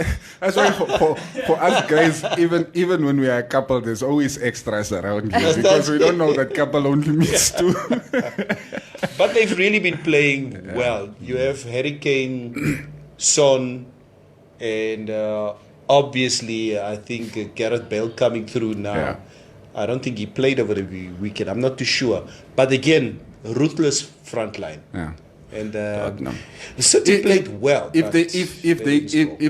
for us guys, even when we are a couple, there's always extras around here because we don't know that couple only means two. But they've really been playing well. You have Harry Kane, Son, and obviously I think Gareth Bale coming through now. Yeah. I don't think he played over the weekend. I'm not too sure. But again, ruthless front line. Yeah. And City played well. If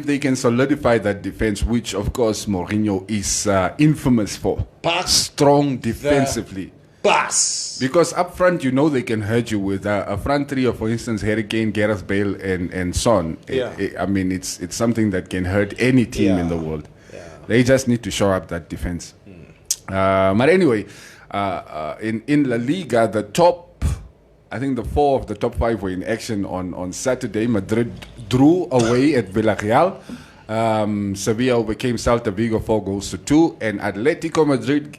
they can solidify that defense, which of course Mourinho is infamous for, strong defensively. Because up front, they can hurt you with a front three of, for instance, Harry Kane, Gareth Bale, and Son. Yeah. I mean, it's something that can hurt any team in the world. Yeah. They just need to shore up that defense. But anyway, in La Liga, the top, I think the 4 of the top 5 were in action on Saturday. Madrid drew away at Villarreal. Sevilla overcame Celta Vigo 4-2, and Atletico Madrid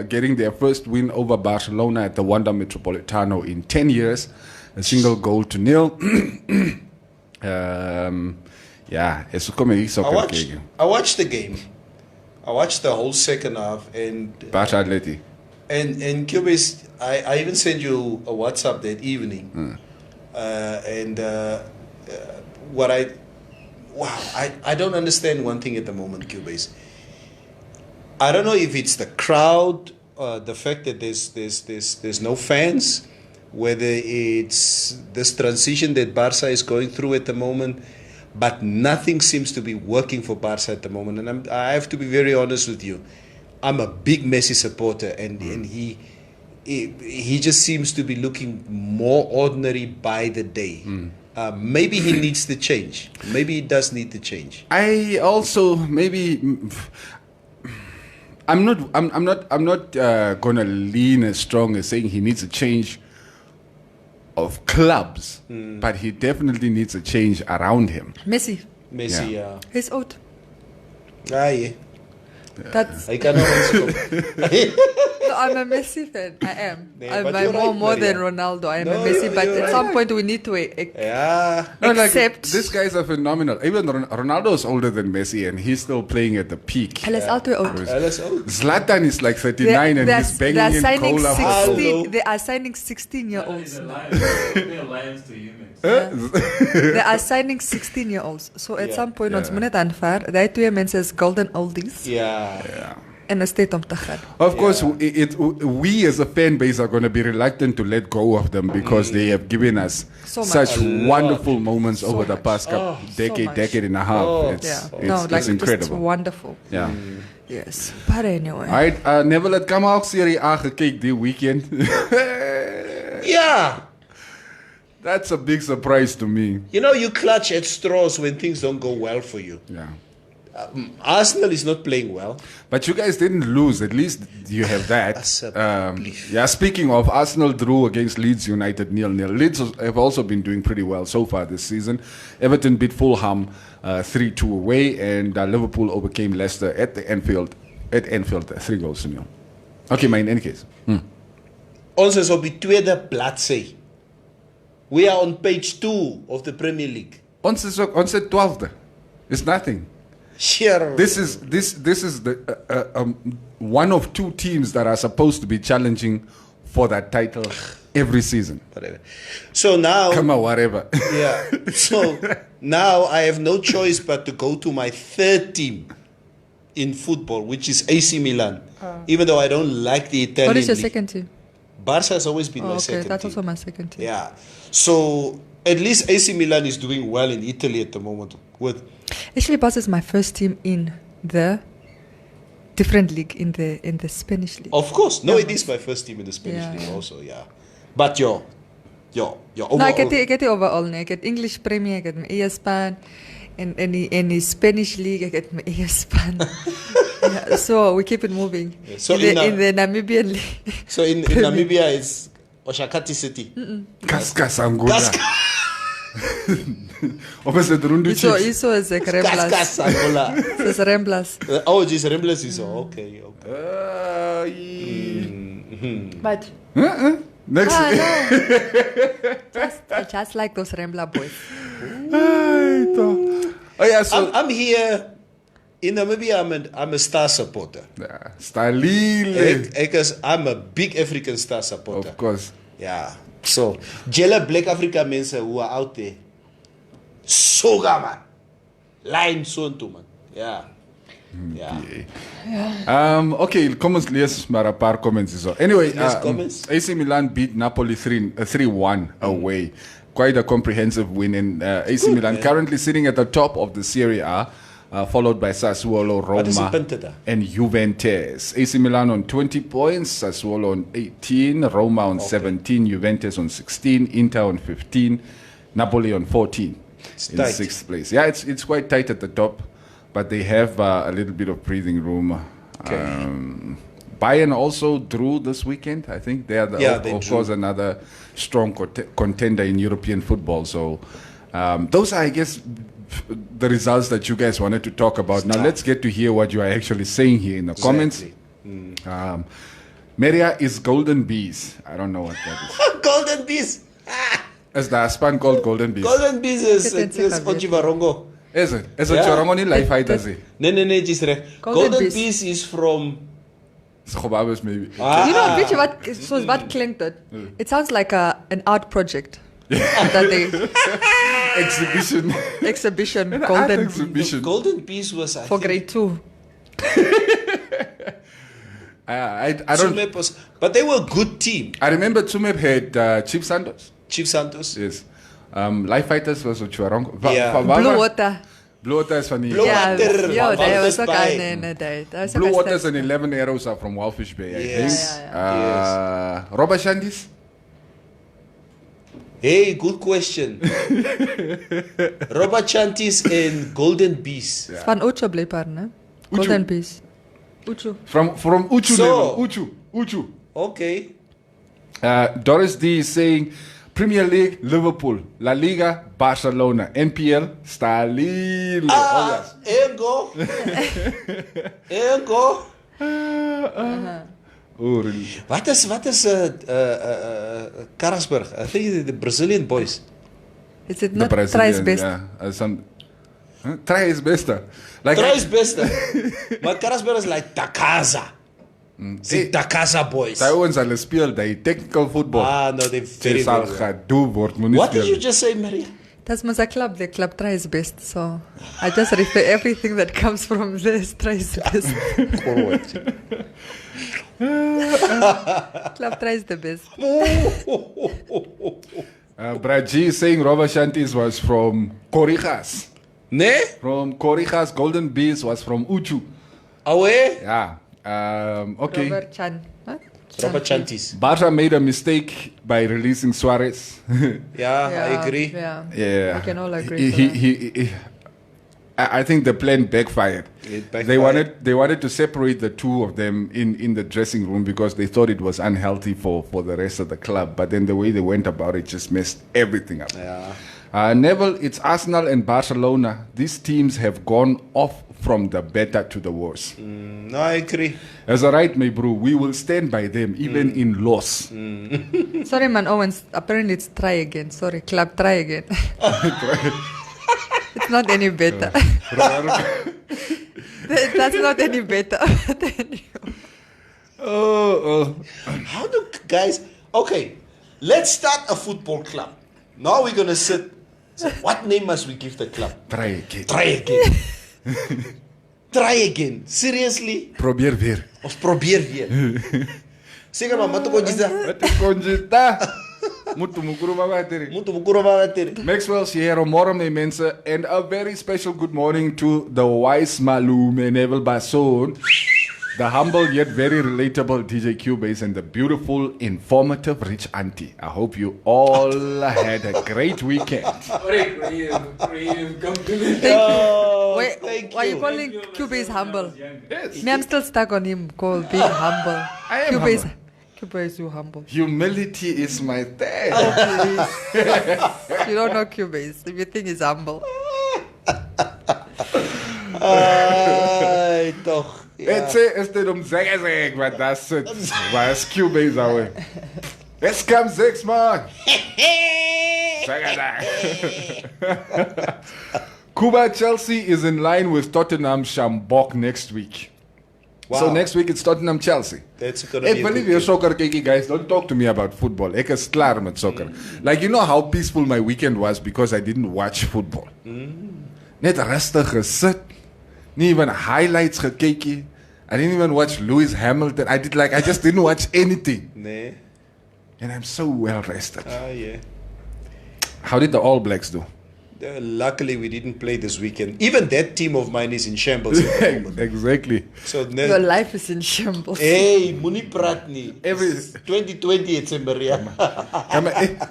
getting their first win over Barcelona at the Wanda Metropolitano in 10 years, a 0-0. I watched the game. I watched the whole second half and Barca Atleti. And Cubase, I even sent you a WhatsApp that evening. I don't understand one thing at the moment, Cubase. I don't know if it's the crowd, the fact that there's no fans, whether it's this transition that Barca is going through at the moment, but nothing seems to be working for Barca at the moment. And I have to be very honest with you. I'm a big Messi supporter, and he just seems to be looking more ordinary by the day. Maybe he needs to change. Maybe he does need to change. I also I'm not gonna lean as strong as saying he needs a change of clubs, but he definitely needs a change around him. Messi, yeah. He's out. Yeah. That's. I cannot. No, I'm a Messi fan. I am. Yeah, I'm more than Ronaldo. I am a Messi, but at some point we need to accept. These guys are phenomenal. Even Ronaldo is older than Messi, and he's still playing at the peak. Zlatan is like 39 and he's banging in cola. They are signing 16-year-olds. They're lions to humans. They are signing 16-year-olds. So at some point, ons moet net aanvaar. Die twee mense is golden oldies. Yeah. En 'n state om te gaan. Of course, we as a fan base are going to be reluctant to let go of them because they have given us such wonderful moments over the past decade and a half. It's incredible. It's wonderful. Yeah. Yes. But anyway. I never let come out Serie A gekyk die weekend. Yeah. That's a big surprise to me. You clutch at straws when things don't go well for you. Yeah. Arsenal is not playing well. But you guys didn't lose. At least you have that. Speaking of, Arsenal drew against Leeds United 0-0. Leeds have also been doing pretty well so far this season. Everton beat Fulham 3-2 away, and Liverpool overcame Leicester at Anfield 3-0. Okay, maar in any case. Ons is op die tweede bladsy. We are on page 2 of the Premier League. Ons is 12th. It's nothing. Sure. This is the one of 2 teams that are supposed to be challenging for that title every season. Whatever. So now, come on, whatever. Yeah. So now I have no choice but to go to my third team in football, which is AC Milan. Even though I don't like the Italian. What is your league. second team? Barca has always been my second team. That's also my second team. Yeah. So at least AC Milan is doing well in Italy at the moment. Actually, Bas is my first team in the different league, in the Spanish league. Of course. No, it is my first team in the Spanish league also, yeah. But your overall... No, ek het die overall nie. Ek het English Premier, ek het my eie span. En die Spanish league, ek het my eie span. Yeah, so we keep it moving. Yeah, so in the Namibian league. So in Namibia it's Oshakati City. Kaskas Angola. Of is it Rundu Chiefs? Iso is a Remblas. Kaskas Angola. It's Remblas. Oh, just Remblas is okay. But next. No. Just like those Rembla boys. Oh yeah, so I'm here in Namibia. I'm a Star supporter. Yeah, Stalile. I'm a big African Star supporter. Of course. Yeah. So, Jella Black Africa mense who are out there. Soga man. Line so toe man. Yeah. Yeah. Okay, kom ons lees maar 'n paar comments hierso. Anyway, comments. AC Milan beat Napoli 3-1 away. Quite a comprehensive win, and AC Milan currently sitting at the top of the Serie A, followed by Sassuolo, Roma, and Juventus. AC Milan on 20 points, Sassuolo on 18, Roma on 17, Juventus on 16, Inter on 15, Napoli on 14 in tight. 6th place. Yeah, it's quite tight at the top, but they have a little bit of breathing room. Okay. Bayern also drew this weekend. I think they are, of course, another strong contender in European football. So those are, I guess, the results that you guys wanted to talk about. Now let's get to hear what you are actually saying here in the comments. Meria is Golden Bees. I don't know what that is. Golden Bees. Is the span called Golden Bees? Golden Bees is Ojivarongo. Is it? Is it Chivarongo ni life fighters? No, just right. Golden Bees is from... Schobabes maybe. You know, weet je wat klinkt het? It sounds like an art project. That they exhibition Golden exhibition. Golden Bees was for grade 2. I don't. Tsumeb was, but they were a good team. I remember Tsumeb had Chief Santos. Chief Santos. Yes. Life Fighters was Chivarongo. Blue Water. Blue Water is van die... Blue Water. Ja, dat was ook een... Blue Waters and 11 Arrows are from Walfish Bay, I think. Yes. Robert Shandis? Hey, good question. Robert Chantis and Golden Bees. Yeah. Van Ucho blijkbaar, ne? Golden Bees. Ucho. From Ucho level. Ucho. Okay. Doris D is saying... Premier League, Liverpool. La Liga, Barcelona. NPL, Stalin. Ergo. What is Karasburg? I think the Brazilian boys. Is it not Tries Best? Yeah. Tries Besta. Like Tries Besta. But Karasburg is like Takasa. The Takasa boys. Daai ouens hulle speel die technical football. No, they very good. What did you just say, Maria? That's my club. The club tries best. So I just refer everything that comes from this tries best. Club tries the best. Brad G is saying Robert Shantis was from Corijas. Ne? From Corijas. Golden Bees was from Uchu. Away? Yeah. Okay. Robert Chan. What? Robert Chantis. Barca made a mistake by releasing Suarez. I agree. Yeah. We can all agree. I think the plan backfired. They wanted to separate the two of them in the dressing room because they thought it was unhealthy for the rest of the club. But then the way they went about it just messed everything up. Yeah. Neville, it's Arsenal and Barcelona. These teams have gone off from the better to the worse. No, I agree. That's all right, my bro. We will stand by them even in loss. Sorry, man, Owens. Apparently, it's try again. Sorry, club, try again. It's not any better. That's not any better. How do guys... Okay, let's start a football club. Now we're going to sit... So what name must we give the club? Try again. Try again. Seriously? Probeer weer. Ons probeer weer. Seker maar, wat konjita? Muito mukuruma bateri. Muito mukuruma bateri. Maxwell Sierra Morome mensen. And a very special good morning to the wise Malume Neville Basson. The humble yet very relatable DJ Cubase and the beautiful, informative Rich Auntie. I hope you all had a great weekend. Thank you. Wait, why are you calling Cubase humble? Yes. Me, I'm still stuck on him called being humble. I am Cubase, humble. Cubase is you humble. Humility is my thing. You don't know Cubase. If you think he's humble. Ai, toch. Het is dit om zeg, maar dat is het. Waar is Cubase ouwe? Let's come 6 man. Cuba Chelsea is in line with Tottenham Shambok next week. Wow. So next week it's Tottenham Chelsea. That's gonna Ek be a wil nie good weer game. soccer kykie guys. Don't talk to me about football. Ek is klaar met soccer. Like you know how peaceful my weekend was because I didn't watch football. Net rustig gesit. Nie even highlights gekykie. I didn't even watch Lewis Hamilton. I just didn't watch anything. Nee. And I'm so well rested. Ah, yeah. How did the All Blacks do? Luckily, we didn't play this weekend. Even that team of mine is in shambles at the moment. Exactly. So, Your life is in shambles. hey, Muni Pratni. Every 2020, it's in Maria.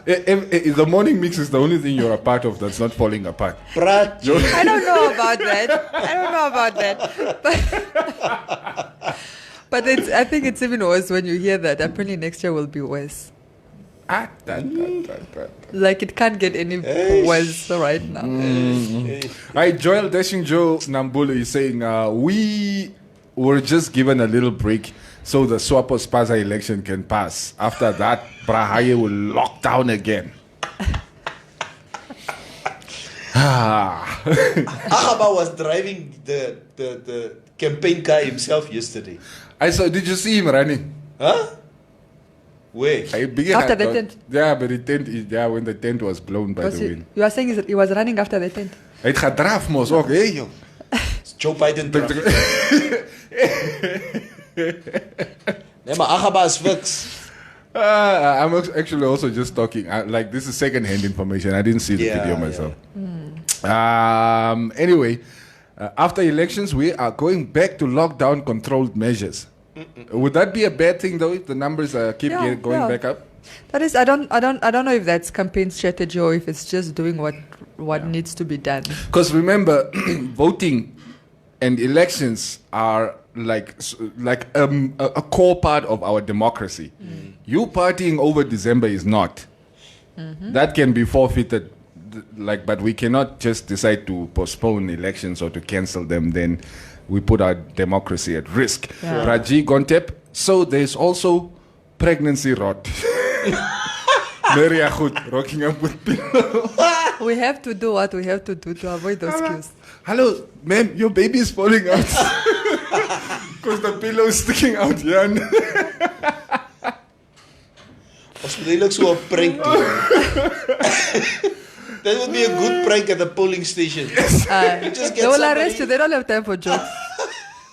The morning mix is the only thing you're a part of that's not falling apart. Prat. I don't know about that. But I think it's even worse when you hear that. Apparently next year will be worse. Like it can't get any worse right now. Right, Joel Dashing Joe Nambulu is saying, we were just given a little break so the Swapo Spaza election can pass. After that, Brahaye will lock down again. Agaba was driving the campaign car himself yesterday. Did you see him running? Huh? Where? After the tent? Yeah, but the tent is there when the tent was blown by the wind. You are saying he was running after the tent? Hy het gedraf mos ook, hey joh. Joe Biden draf. Nee, maar Agaba is fix. I'm actually also just talking. Like this is second-hand information. I didn't see the video myself. Anyway, after elections, we are going back to lockdown controlled measures. Would that be a bad thing though if the numbers keep going back up? That is, I don't know if that's campaign strategy or if it's just doing what needs to be done. Because remember, voting and elections are like a core part of our democracy. You partying over December is not. That can be forfeited. But we cannot just decide to postpone elections or to cancel them. Then we put our democracy at risk. Raji Gontep. So there's also pregnancy rot. Very good. Rocking up with pillow. We have to do what we have to do to avoid those cues. Hello, ma'am, your baby is falling out. Because the pillow is sticking out, Jan. They look so a prank. That would be a good prank at the polling station. You just get They will somebody- arrest you. They don't have time for jokes.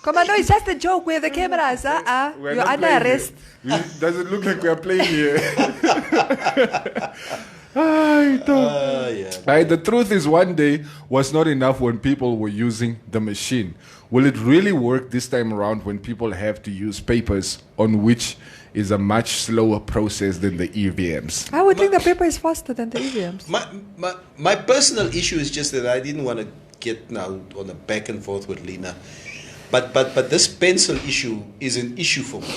Come on, no, it's just a joke. Where the cameras are. We're You're not under playing arrest. here. Does it look like we are playing here? The truth is, one day was not enough when people were using the machine. Will it really work this time around when people have to use papers on which is a much slower process than the EVMs? I would think the paper is faster than the EVMs. My personal issue is just that I didn't want to get now on a back and forth with Lena. But this pencil issue is an issue for me.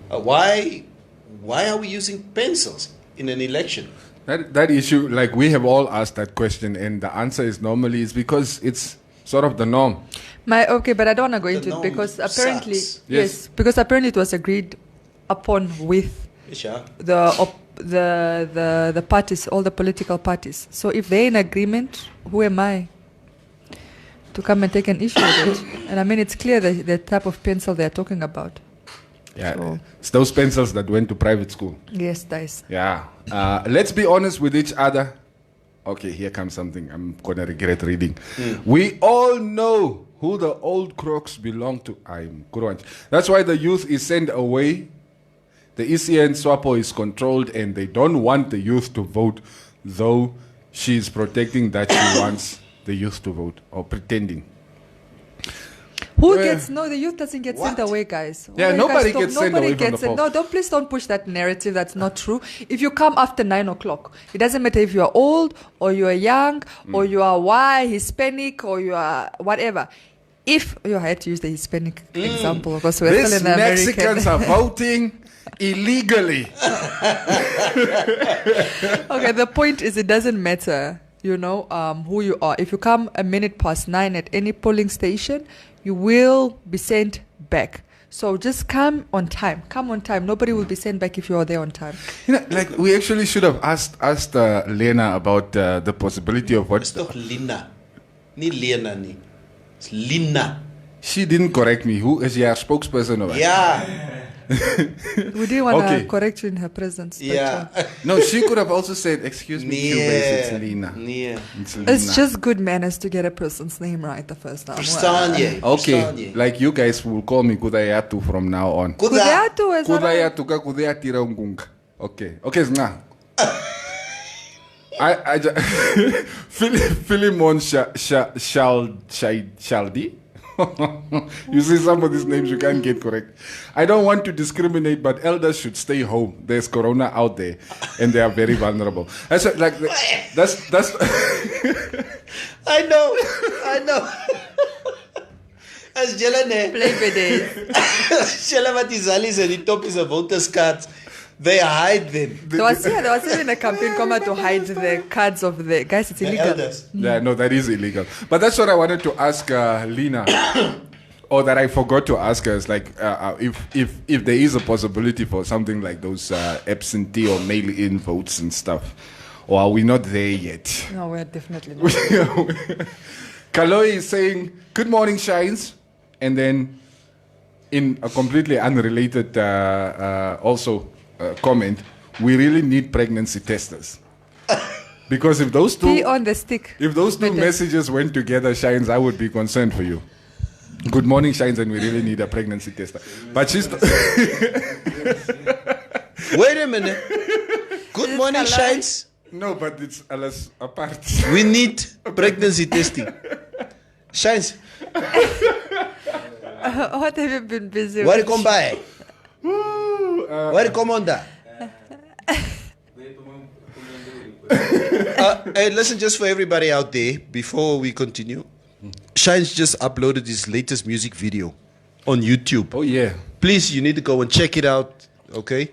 Why are we using pencils in an election? That issue, like we have all asked that question, and the answer is normally is because it's sort of the norm. Okay, but I don't want to go into it norm because apparently, sucks. yes, because apparently it was agreed upon with the parties, all the political parties. So if they're in agreement, who am I to come and take an issue with it? And I mean, it's clear the type of pencil they're talking about. Yeah, So- it's those pencils that went to private school. Yes, dice. Yeah. Let's be honest with each other. Okay, here comes something I'm going to regret reading. We all know who the old crocs belong to. I'm Kurwanj. That's why the youth is sent away. the ECN SWAPO is controlled and they don't want the youth to vote, though she's protecting that she wants the youth to vote, or pretending. The youth doesn't get sent away, guys. Yeah, nobody gets sent away from the polls. No, please don't push that narrative. That's not true. If you come after 9 o'clock, it doesn't matter if you are old or you are young or you are white, Hispanic, or you are whatever. If you had to use the Hispanic example, because we're still in the American. Mexicans are voting illegally. Okay, the point is, it doesn't matter, who you are. If you come a minute past 9 at any polling station, you will be sent back. So just come on time. Come on time. Nobody will be sent back if you are there on time. We actually should have asked Lena about the possibility of what. It's not Lena. Ni Lena ni. It's Lina. She didn't correct me. Who is your spokesperson? Or Yeah. We didn't want to correct you in her presence. Yeah. No, she could have also said, excuse me, it's Lena. It's just good manners to get a person's name right the first time. Okay, like you guys will call me Kudayatu from now on. Kudayatu is Kudayatu ka Kudayatira ungunga. Okay, Zna. I Philemon Shaldi. You see some of these names you can't get correct. I don't want to discriminate, but elders should stay home. There's corona out there, and they are very vulnerable. That's. I know. As Jelane. Play with it. Jelamatizali said the top is a voter's cards. They hide them. There was even a campaign coming to hide the cards of the guys. It's illegal. Yeah, no, that is illegal. But that's what I wanted to ask Lena, or that I forgot to ask her. Is like if there is a possibility for something like those absentee or mail-in votes and stuff, or are we not there yet? No, we're definitely not there. Kaloi is saying, "Good morning, Shines," and then in a completely unrelated comment, we really need pregnancy testers. Because if those two Pee on the stick. If those two messages went together, Shines, I would be concerned for you. Good morning, Shines, and we really need a pregnancy tester. But she's Wait a minute. Good morning, Shines. No, but it's alas apart. We need pregnancy testing. Shines. What have you been busy with? Welcome by. Welcome on that. Hey, listen, just for everybody out there, before we continue, Shines just uploaded his latest music video on YouTube. Oh, yeah. Please, you need to go and check it out, okay?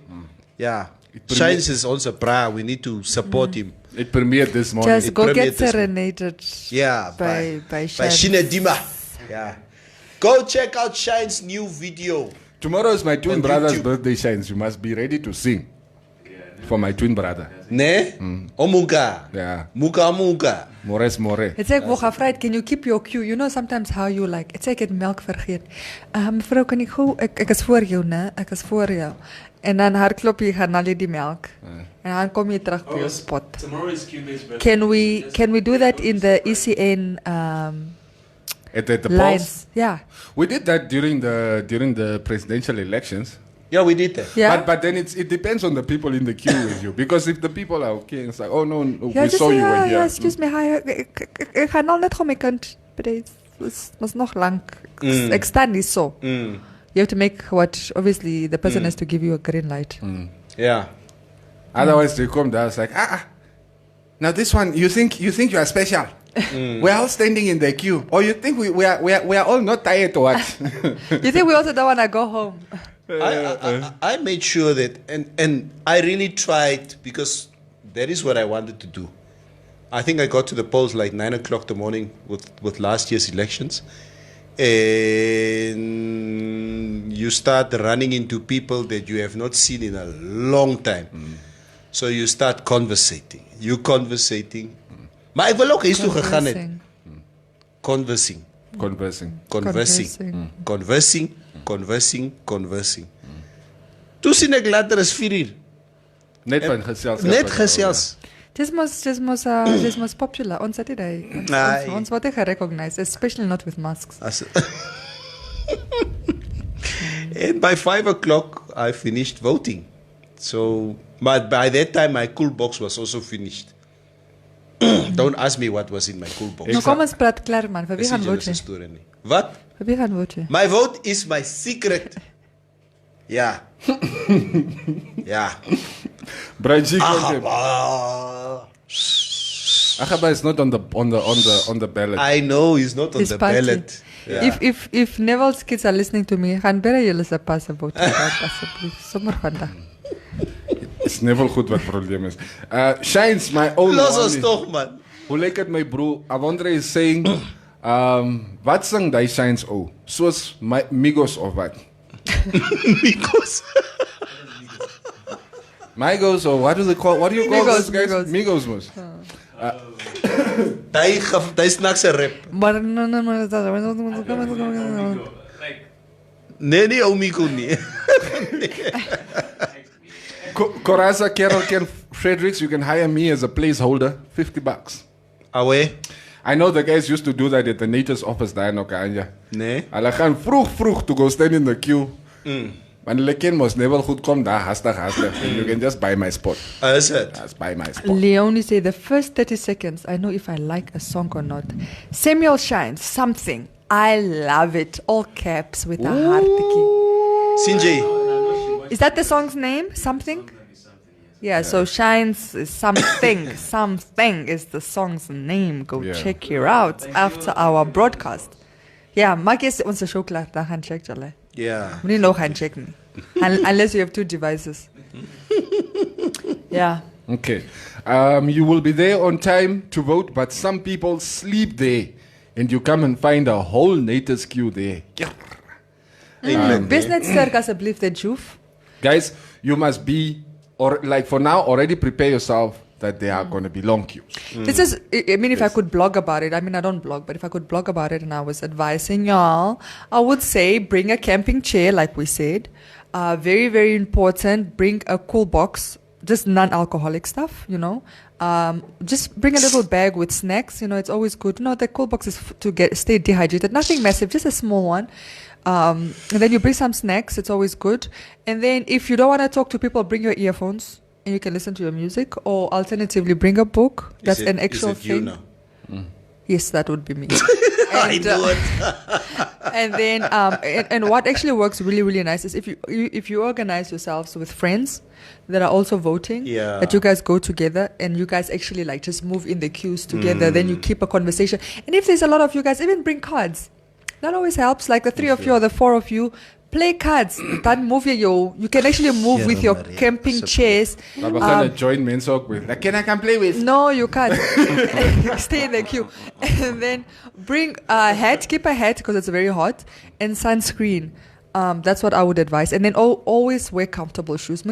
Yeah. Shines is on Sabra. We need to support him. It premiered this morning. Just go get serenaded by Shine Dima. Yeah. Go check out Shine's new video. Tomorrow is my twin brother's birthday, Shines. You must be ready to sing for my twin brother. Ne? Omuka. Yeah. Muka. Mores more. It's like, Fried, can you keep your cue? You know sometimes how you like, it's like het melk vergeet. Mevrouw, kan ik goed? Ek is voor jou, ne? Ek is voor jou. En dan hardklop je gaan al die melk. En dan kom je terug op je spot. Tomorrow is Cuba's birthday. Can we do that in the ECN at the lines? polls? Yeah. We did that during the presidential elections. Yeah, we did that. Yeah. But then it depends on the people in the queue with you. Because if the people are okay, it's like, oh no, yeah, we saw you were here. Yeah, excuse me, ik ga nou net gewoon mijn kant. Het was nog lang. Ik sta niet zo. You have to make what, obviously, the person has to give you a green light. Yeah. Otherwise, they come there, it's like, now this one, you think you are special. We're all standing in the queue. Or you think we are all not tired to watch? You think we also don't want to go home? I made sure that, and I really tried, because that is what I wanted to do. I think I got to the polls like 9 o'clock the morning with last year's elections. And you start running into people that you have not seen in a long time. So you start conversating. Maar ik wil ook eens toe gegaan het. Conversing. Toen zie ik later is 4 uur. Net van gesels. Net gesels. This was popular on Saturday. Ons wordt gerecognized, especially not with masks. And by 5 o'clock, I finished voting. So, but by that time, my cool box was also finished. Don't ask me what was in my cool box. Nou kom ons praat klaar man, vir wie Dis gaan nie vote julle se jy? storie nie. Wat? Vir wie gaan vote jy? My vote is my secret. Ja. Ja. Branchi Agaba. Agaba is not on the ballot. I know he's not on His the party. ballot. Yeah. If Neville's kids are listening to me, gaan bere julle se pas vote asseblief. Sommer vandag. Is never goed wat probleem is. Shines my own Los ons one. toch man. Hoe lyk dit my bro? Avondre is saying wat sing die Shines o? Soos my Migos of wat? Migos. Migos or what do you call Migos, those guys? Migos. Migos mos. Hy snaaks 'n rap. Maar no. Nee, ou Migo nie. Coraza Carol Ken Fredericks, you can hire me as a placeholder, $50. Away. I know the guys used to do that at the Nature's office daar in Okanja. Nee. Hulle gaan vroeg to go stand in the queue. Want hulle ken mos never goed kom daar hastig. You can just buy my spot. Is it? Just buy my spot. Leonie say the first 30 seconds, I know if I like a song or not. Samuel Shines, something. I love it. All caps with a heartiki. Sinjay. Is that the song's name? Something? Yeah, so Shines is something. Something is the song's name. Go check it out after our broadcast. Yeah, maak jy ons show klaar, dan gaan check julle. Yeah. Moenie nog gaan check nie. Unless you have two devices. Yeah. Okay. You will be there on time to vote, but some people sleep there and you come and find a whole natives queue there. Wees net sterk asseblief dit Joef. Guys, you must be, or like for now, already prepare yourself that there are going to be long queues. This is, I mean, if I could blog about it, I mean, I don't blog, but if I could blog about it and I was advising y'all, I would say bring a camping chair, like we said. Very, very important. Bring a cool box, just non-alcoholic stuff, you know. Just bring a little bag with snacks, you know, it's always good. No, the cool box is to stay dehydrated. Nothing massive, just a small one. And then you bring some snacks, it's always good. And then if you don't want to talk to people, bring your earphones and you can listen to your music, or alternatively bring a book. That's an actual thing. Yes, that would be me. I know it. And then and what actually works really, really nice is if you organize yourselves with friends that are also voting, that you guys go together and you guys actually like just move in the queues together, then you keep a conversation. And if there's a lot of you guys, even bring cards. That always helps. Like the three of you or the four of you, play cards. That move you can actually move with your camping chairs. Join men's with. Like, can I come play with? No, you can't. Stay in the queue. And then bring a hat. Keep a hat because it's very hot. And sunscreen. That's what I would advise. And then always wear comfortable shoes.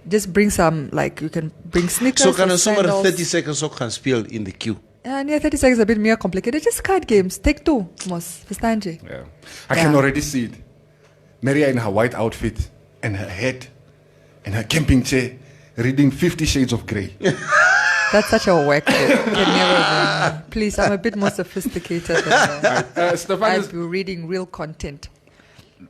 Just bring some, like you can bring sneakers. So can sommer 30 30 seconds ook gaan speel in the queue. Yeah, 30 seconds is a bit more complicated. Just card games. Take two, mos. Verstaan jy? Yeah. I can already see it. Maria in her white outfit and her hat and her camping chair reading 50 Shades of Grey. That's such a whack book. Can never be. Please, I'm a bit more sophisticated than that. Stefan I've been reading real content.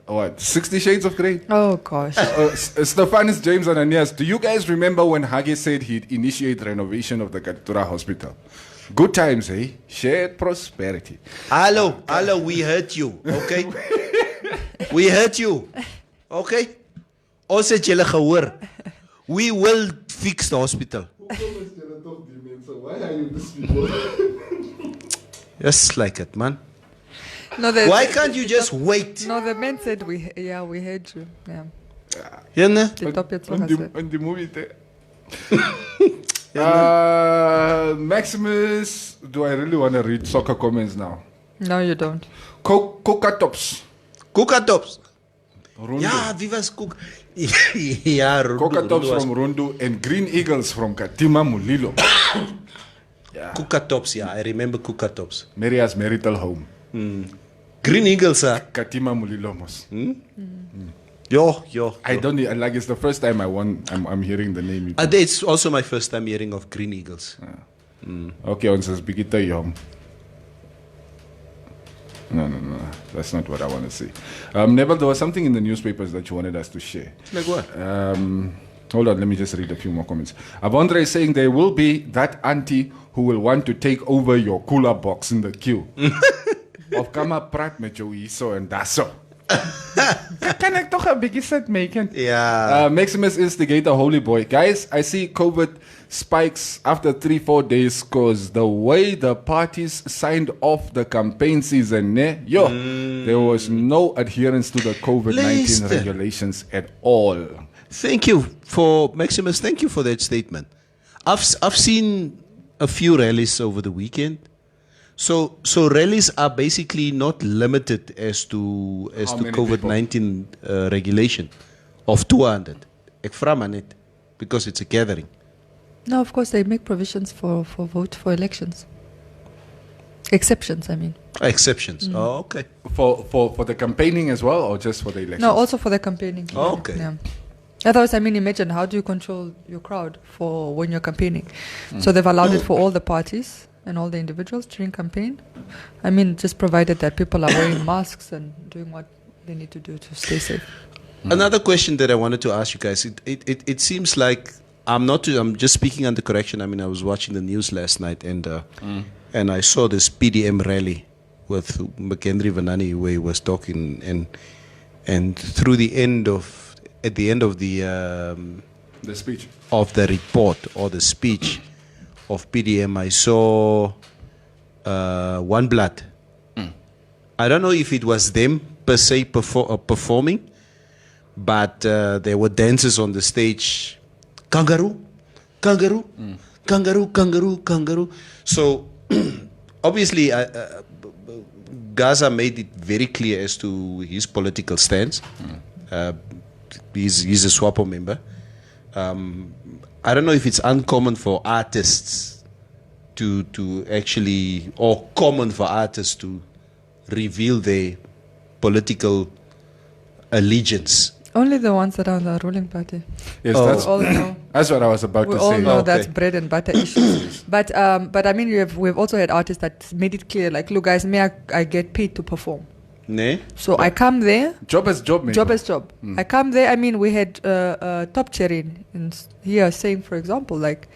What? 60 Shades of Grey? Oh, gosh. Stephanus, James, and Anias, do you guys remember when Hage said he'd initiate renovation of the Katutura Hospital? Good times, eh? Shared prosperity. Hallo, we heard you, okay? We heard you, okay? Ons het julle gehoor. We will fix the hospital. Why are you this people? Just like it, man. No, why can't you just wait? No, the man said we heard you. Yeah. On the movie there. Maximus, do I really want to read soccer comments now? No, you don't. Coca Tops. Coca Tops. Rundu. Yeah, Viva's Cook. Yeah, Rundu. Coca Tops from Rundu and Green Eagles from Katima Mulilo. Yeah. Coca Tops, yeah, I remember Coca Tops. Maria's marital home. Green Eagles, Katima Mulilomos. Yo. I don't like. It's the first time I'm hearing the name. It's also my first time hearing of Green Eagles. Okay, on says Bigita Yom. No. That's not what I want to see. Neville, there was something in the newspapers that you wanted us to share. Like what? Hold on, let me just read a few more comments. Avondre is saying there will be that auntie who will want to take over your cooler box in the queue. Of kama prat met jou hierso en daso. Kan ek toch een beetje sit maken? Yeah. Maximus Instigator, Holy Boy. Guys, I see COVID spikes after 3-4 days because the way the parties signed off the campaign season, there was no adherence to the COVID-19 regulations at all. Thank you for Maximus. Thank you for that statement. I've seen a few rallies over the weekend. So rallies are basically not limited as to COVID-19 regulation of 200. Ek vra maar net because it's a gathering. No, of course they make provisions for vote for elections. Exceptions, I mean. Exceptions. Oh, okay. For the campaigning as well, or just for the elections? No, also for the campaigning. Oh, okay. Yeah. Otherwise, I mean, imagine how do you control your crowd for when you're campaigning? So they've allowed it for all the parties and all the individuals during campaign. I mean, just provided that people are wearing masks and doing what they need to do to stay safe. Another question that I wanted to ask you guys, it seems like I'm just speaking under correction. I mean, I was watching the news last night and I saw this PDM rally with McHenry Vanani where he was talking and through at the end of the speech of the report or the speech of PDM, I saw One Blood. I don't know if it was them per se performing, but there were dancers on the stage. Kangaroo. So obviously Gaza made it very clear as to his political stance. He's a SWAPO member. I don't know if it's uncommon for artists to actually, or common for artists to reveal their political allegiance. Only the ones that are on the ruling party. Yes, that's what I was about to say. We all know that's bread and butter issues. But I mean, we've also had artists that made it clear, like, look, guys, I get paid to perform. Ne? So I come there. Job as job, man. Job as job. I come there. I mean, we had Top Cherin here saying, for example, like,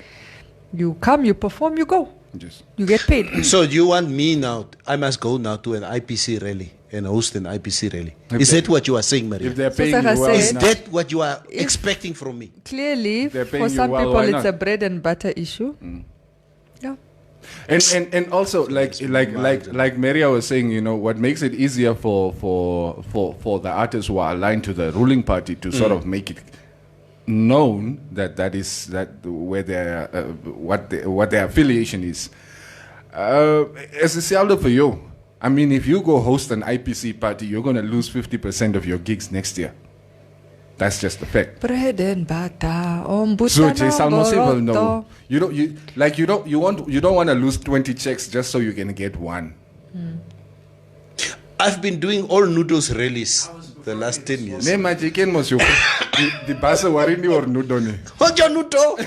you come, you perform, you go. Yes. You get paid. So do you want me now? I must go now to an IPC rally and host an IPC rally. Is that what you are saying, Maria? If they're paying you well, is that what you are expecting from me? Clearly, for some people, it's a bread and butter issue. Yeah. And also like Maria was saying, you know, what makes it easier for the artists who are aligned to the ruling party to sort of make it known that is where their what their affiliation is. As a Sealdo for you, I mean, if you go host an IPC party, you're going to lose 50% of your gigs next year. That's just a fact. Bread and butter. So no. You don't want to lose 20 checks just so you can get one. I've been doing all noodles rallies the last 10 years. Ne majiken mos yo. The basa warini or nudo ne. What your nudo?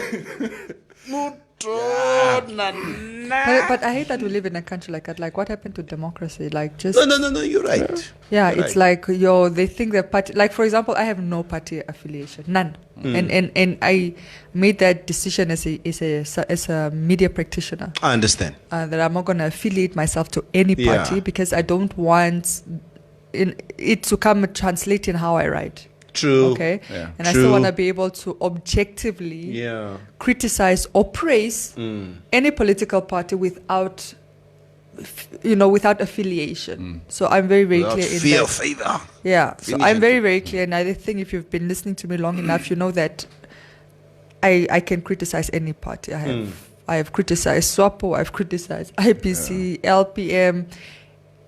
But I hate that we live in a country like that. Like, what happened to democracy? Like, just no. You're right. Yeah, you're it's right. like they think the party. Like, for example, I have no party affiliation, none, and I made that decision as a media practitioner. I understand that I'm not going to affiliate myself to any party because I don't want it to come translate in how I write. True. Okay. Yeah. And I still want to be able to objectively criticize or praise any political party without affiliation. So I'm very, very clear in fear that. Of favor. Yeah. So I'm very, very clear. And I think if you've been listening to me long enough, you know that I can criticize any party. I have criticized SWAPO. I've criticized IPC, LPM,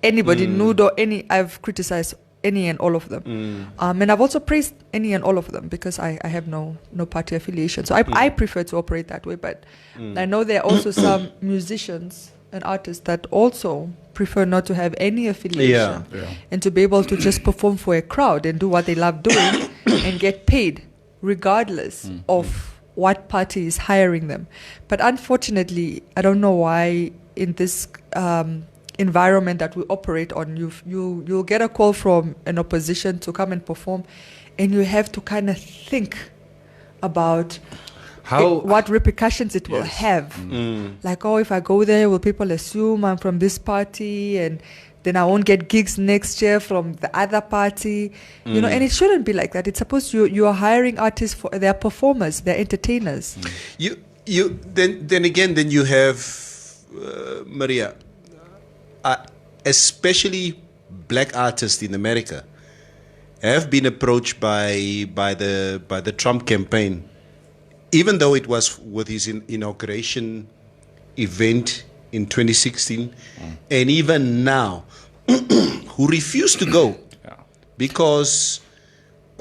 anybody, Nudo, I've criticized any and all of them. And I've also praised any and all of them because I have no party affiliation. So I prefer to operate that way. But I know there are also some musicians and artists that also prefer not to have any affiliation and to be able to just perform for a crowd and do what they love doing and get paid regardless of what party is hiring them. But unfortunately, I don't know why in this environment that we operate on. You'll get a call from an opposition to come and perform, and you have to kind of think about what repercussions it will have. Like, if I go there, will people assume I'm from this party, and then I won't get gigs next year from the other party, and it shouldn't be like that. It's supposed you are hiring artists for their performers, they're entertainers. Then you have Maria, especially black artists in America have been approached by the Trump campaign, even though it was with his inauguration event in 2016, and even now, who refused to go because,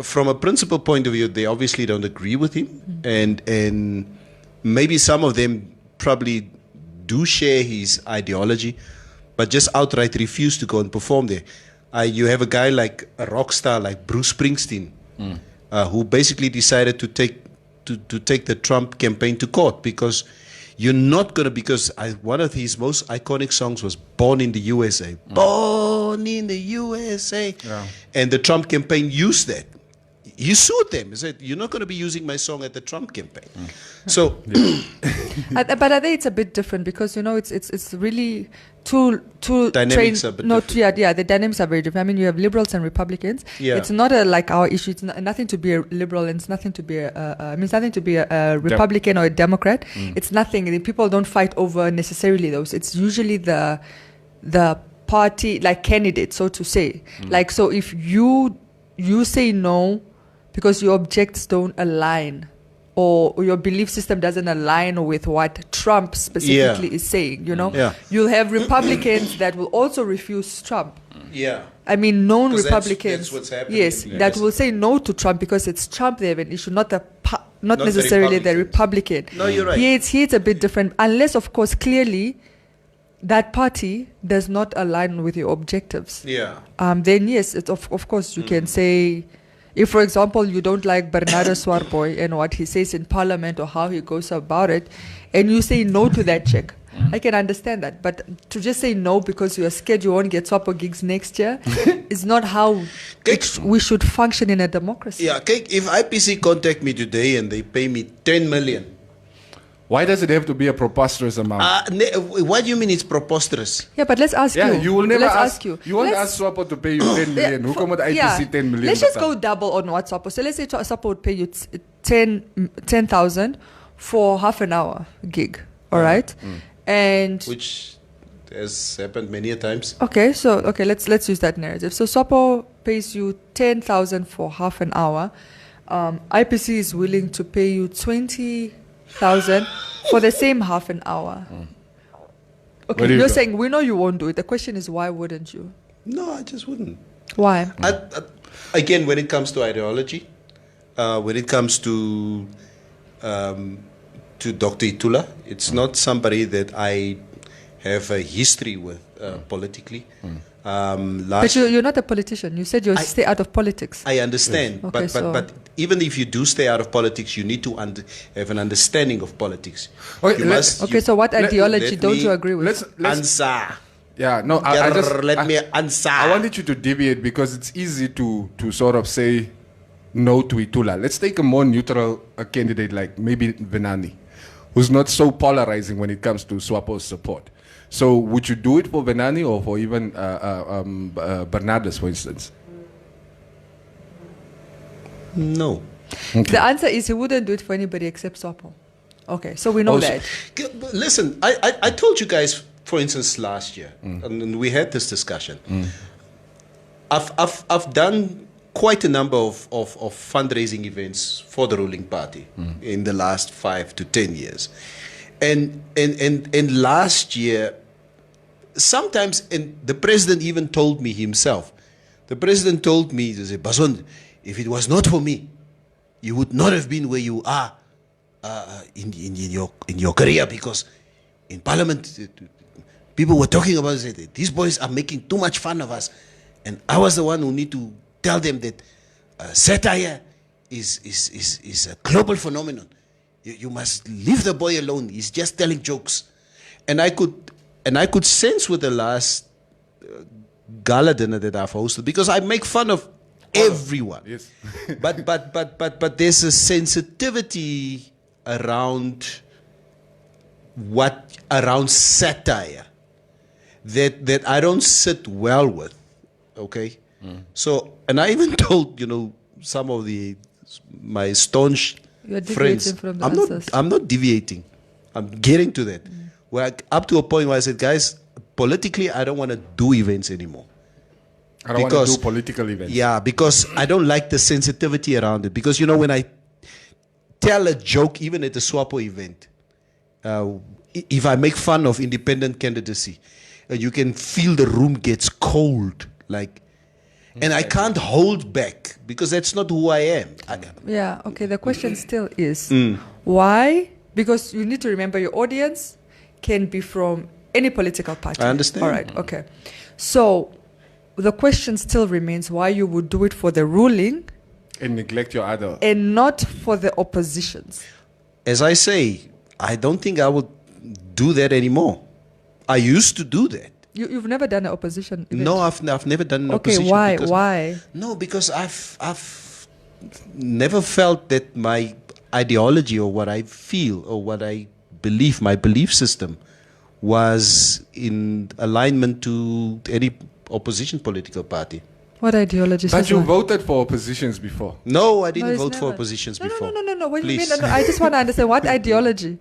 from a principal point of view, they obviously don't agree with him, and maybe some of them probably do share his ideology, but just outright refuse to go and perform there. You have a guy like a rock star like Bruce Springsteen, who basically decided to take the Trump campaign to court, because you're not going to, because one of his most iconic songs was Born in the USA. Born in the USA. Yeah. And the Trump campaign used that. He sued them. He said, you're not going to be using my song at the Trump campaign. So, but I think it's a bit different, because it's really two dynamics are a bit different. The dynamics are very different. I mean, you have liberals and Republicans. Yeah. It's not like our issue. It's nothing to be a liberal, and it's nothing to be it's nothing to be a Republican or a Democrat. It's nothing. People don't fight over necessarily those. It's usually the party, like candidate, so to say. Like, so if you say no because your objects don't align, or your belief system doesn't align with what Trump specifically is saying, you'll have Republicans that will also refuse Trump. Yeah. I mean, known Republicans, that's what's happening. yes, that will say no to Trump because it's Trump they have an issue, not necessarily the Republican. No, you're right. Here it's a bit different, unless, of course, clearly that party does not align with your objectives. Yeah. Then yes, of course you can say, if, for example, you don't like Bernardo Swarboy and what he says in Parliament or how he goes about it, and you say no to that check, I can understand that. But to just say no because you are scared you won't get Swapo gigs next year is not how we should function in a democracy. Yeah, if IPC contact me today and they pay me 10 million, why does it have to be a preposterous amount? What do you mean it's preposterous? Yeah, but let's ask you. You will never ask you. You won't ask Swapo to pay you 10 million. Who come with IPC 10 million? Let's just go double on what Swapo. So let's say Swapo would pay you 10,000 for half an hour gig. All right? And which has happened many a times. Okay, let's use that narrative. So Swapo pays you 10,000 for half an hour. IPC is willing to pay you 20,000 for the same half an hour. Okay, you're saying we know you won't do it. The question is, why wouldn't you? No, I just wouldn't. Why? Again, when it comes to ideology, when it comes to Dr. Itula, it's not somebody that I have a history with politically. But you're not a politician. You said you'll stay out of politics. I understand. Yes. Okay, but even if you do stay out of politics, you need to have an understanding of politics. So what ideology don't you agree with? Let's answer. Yeah, no, let me answer. I wanted you to deviate because it's easy to sort of say no to Itula. Let's take a more neutral candidate like maybe Venani, who's not so polarizing when it comes to Swapo's support. So would you do it for Venani or for even Bernardes, for instance? No. Okay. The answer is he wouldn't do it for anybody except Swapo. Okay, so we know that. Listen, I told you guys, for instance, last year, and we had this discussion. I've done quite a number of fundraising events for the ruling party in the last 5 to 10 years. And last year, sometimes, and the president even told me himself, the president told me, he said, Bason, if it was not for me, you would not have been where you are in your career, because in Parliament, people were talking about it, these boys are making too much fun of us. And I was the one who need to tell them that satire is a global phenomenon. You must leave the boy alone. He's just telling jokes. And I could sense with the last gala dinner that I've hosted, because I make fun of everyone. Yes. but there's a sensitivity around satire that I don't sit well with. Okay. So, and I even told some of my staunch You're friends, deviating from the answers. I'm not deviating. I'm getting to that. Where up to a point where I said, guys, politically, I don't want to do events anymore. I don't want to do political events. Yeah, because I don't like the sensitivity around it. Because, when I tell a joke, even at a SWAPO event, if I make fun of independent candidacy, you can feel the room gets cold. And I can't hold back because that's not who I am. Yeah, okay. The question still is why? Because you need to remember your audience can be from any political party. I understand. All right, okay. So the question still remains why you would do it for the ruling and neglect your other. And not for the oppositions. As I say, I don't think I would do that anymore. I used to do that. You've never done an opposition event? No, I've never done an opposition. Okay, why? No, because I've never felt that my ideology or what I feel or what I believe, my belief system, was in alignment to any opposition political party. What ideology? But you voted for oppositions before. No, I didn't vote for oppositions before. No. What do you Please. mean? No, I just want to understand what ideology.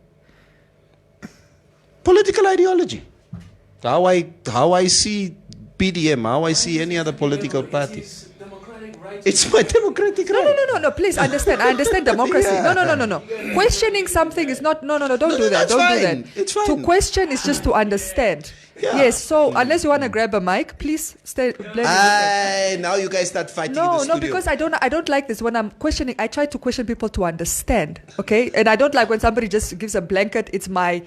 Political ideology. How I see PDM, how I see any other political party. It's my democratic right. No, please understand. I understand democracy. Yeah. No. Questioning something is not, don't do that. Don't do that. It's fine. To question is just to understand. Yeah. Yes, so unless you want to grab a mic, please stay. Now you guys start fighting in the studio. No, because I don't like this. When I'm questioning, I try to question people to understand, okay? And I don't like when somebody just gives a blanket, it's my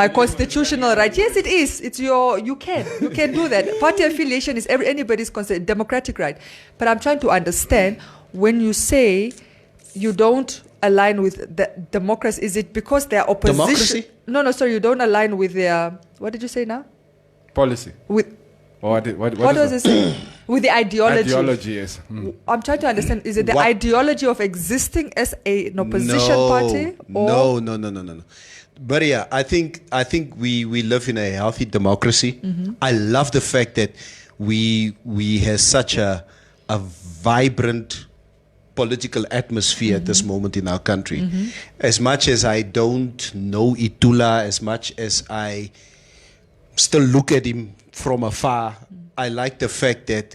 constitutional right. Yes, it is. It's you can do that. Party affiliation is anybody's democratic right. But I'm trying to understand when you say you don't align with the democracy, is it because they are opposition? Democracy? No, sorry, you don't align with their, what did you say now? Policy. With what does it say? With the ideology. Ideology, yes. I'm trying to understand, is it the ideology of existing as an opposition party? Or? No. But yeah, I think we live in a healthy democracy. Mm-hmm. I love the fact that we have such a vibrant political atmosphere at this moment in our country. Mm-hmm. As much as I don't know Itula, as much as I still look at him from afar, I like the fact that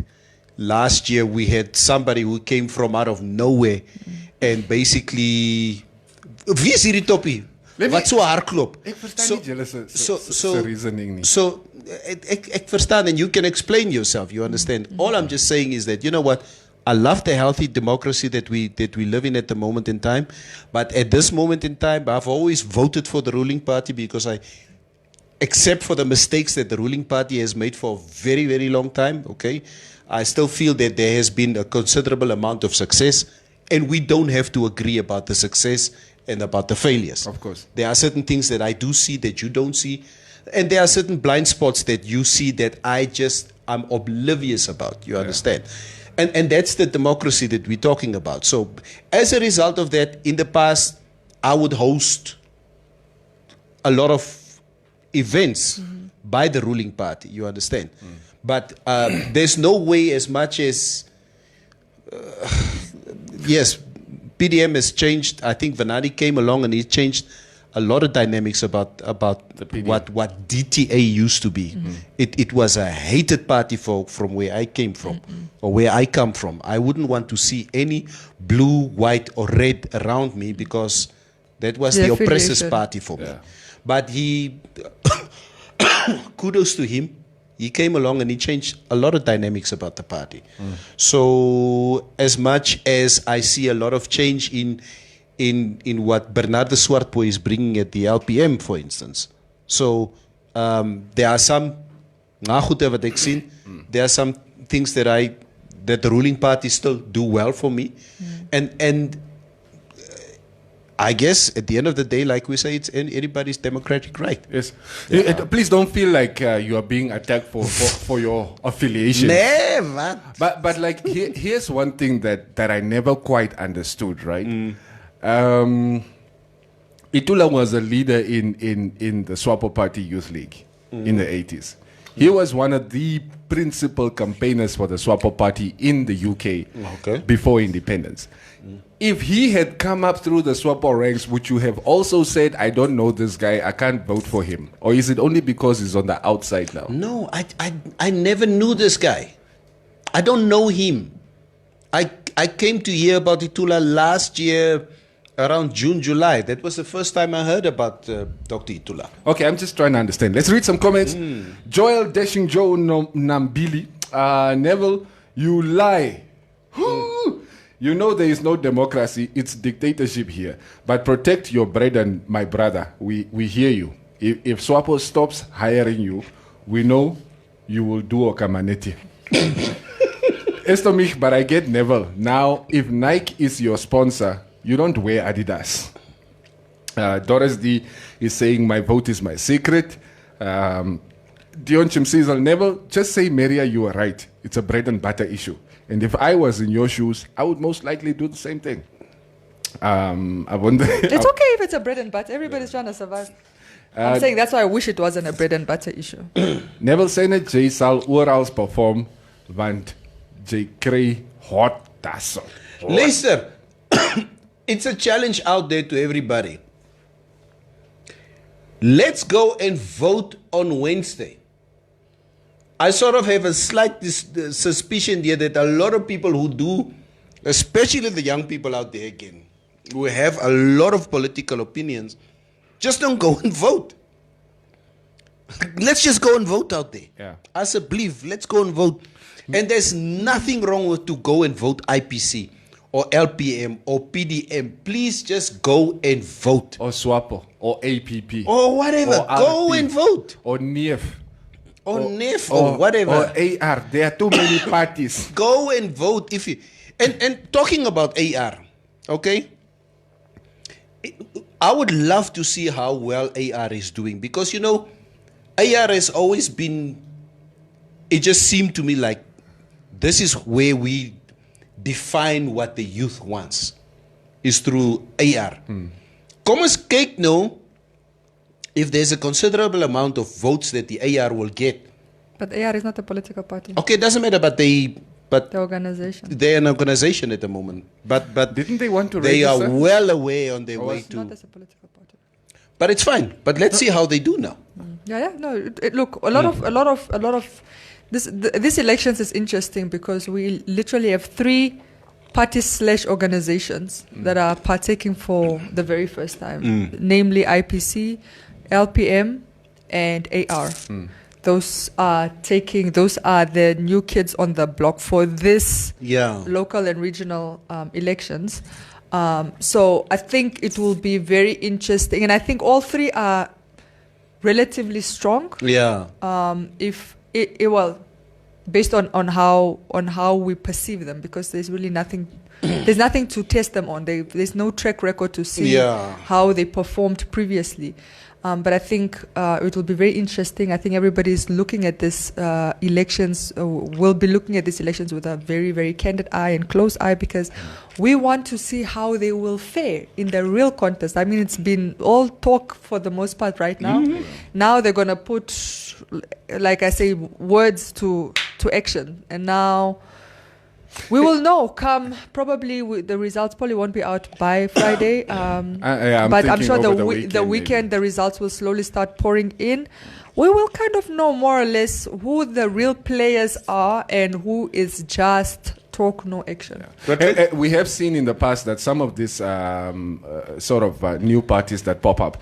last year we had somebody who came from out of nowhere and basically wie is hierdie toppie? Wat so hardloop? Ek verstaan nie julle se reasoning nie. So ek verstaan, and you can explain yourself, you understand. All I'm just saying is that, you know what, I love the healthy democracy that we live in at the moment in time, but at this moment in time I've always voted for the ruling party because except for the mistakes that the ruling party has made for a very, very long time, okay, I still feel that there has been a considerable amount of success, and we don't have to agree about the success and about the failures. Of course. There are certain things that I do see that you don't see, and there are certain blind spots that you see that I'm oblivious about, you understand? And that's the democracy that we're talking about. So as a result of that, in the past, I would host a lot of events by the ruling party, you understand? But there's no way, as much as, yes, PDM has changed. I think Vanadi came along and he changed a lot of dynamics about what DTA used to be. It was a hated party from where I came from, or where I come from. I wouldn't want to see any blue, white, or red around me because that was the oppressor's party for me. But he, kudos to him, he came along and he changed a lot of dynamics about the party. So as much as I see a lot of change in what Bernardo Swartboy is bringing at the LPM, for instance. So there are some, there are some things that the ruling party still do well for me. And I guess at the end of the day, like we say, it's anybody's democratic right. Yes. Please don't feel like you are being attacked for your affiliation. Never. But like here's one thing that I never quite understood, right? Itula was a leader in the Swapo Party Youth League in the 80s. He was one of the principal campaigners for the Swapo Party in the UK before independence. If he had come up through the Swapo ranks, would you have also said, I don't know this guy, I can't vote for him? Or is it only because he's on the outside now? No, I never knew this guy. I don't know him. I came to hear about Itula last year around June, July. That was the first time I heard about Dr. Itula. Okay, I'm just trying to understand. Let's read some comments. Joel Dashing Joe Nambili. Neville, you lie. You know there is no democracy. It's dictatorship here. But protect your brethren, my brother. We hear you. If Swapo stops hiring you, we know you will do Okamaneti. Estomich, but I get Neville. Now, if Nike is your sponsor, you don't wear Adidas. Doris D is saying, my vote is my secret. Dion Chimsizal, Neville, just say, Maria, you are right. It's a bread and butter issue. And if I was in your shoes, I would most likely do the same thing. I wonder. It's okay if it's a bread and butter. Everybody's trying to survive. I'm saying that's why I wish it wasn't a bread and butter issue. Neville Senate, J sal orals perform, want J kry hot tassel. Listen, it's a challenge out there to everybody. Let's go and vote on Wednesday. I sort of have a slight suspicion here that a lot of people who do, especially the young people out there again, who have a lot of political opinions, just don't go and vote. Let's just go and vote out there. Yeah. As a belief, let's go and vote. And there's nothing wrong with to go and vote IPC or LPM or PDM. Please just go and vote. Or SWAPO or APP. Or whatever. Or go RP, and vote. Or NIF. Or NIF or whatever. Or AR. There are too many parties. Go and vote if you. And talking about AR, okay? I would love to see how well AR is doing because, you know, AR has always been, it just seemed to me like this is where we define what the youth wants, is through AR. Kom ons kyk nou if there's a considerable amount of votes that the AR will get. But AR is not a political party. Okay, it doesn't matter, but the organization. They're an organization at the moment. But didn't they want to they register? are well away on their way to. Not as a political party. But it's fine. But let's see how they do now. Yeah. No. Look, a lot of this elections is interesting because we literally have 3 parties/organizations that are partaking for the very first time, namely IPC, LPM, and AR. Those are the new kids on the block for this local and regional elections. So I think it will be very interesting, and I think all 3 are relatively strong. Yeah. Based on how we perceive them, because there's really nothing. There's nothing to test them on. There's no track record to see how they performed previously. But I think it will be very interesting. I think everybody's looking at this elections, will be looking at these elections with a very, very candid eye and close eye, because we want to see how they will fare in the real contest. I mean, it's been all talk for the most part right now. Now they're going to put, like I say, words to action. And now we will know come probably the results probably won't be out by Friday. But I'm sure the weekend the results will slowly start pouring in. We will kind of know more or less who the real players are and who is just talk, no action. But we have seen in the past that some of these sort of new parties that pop up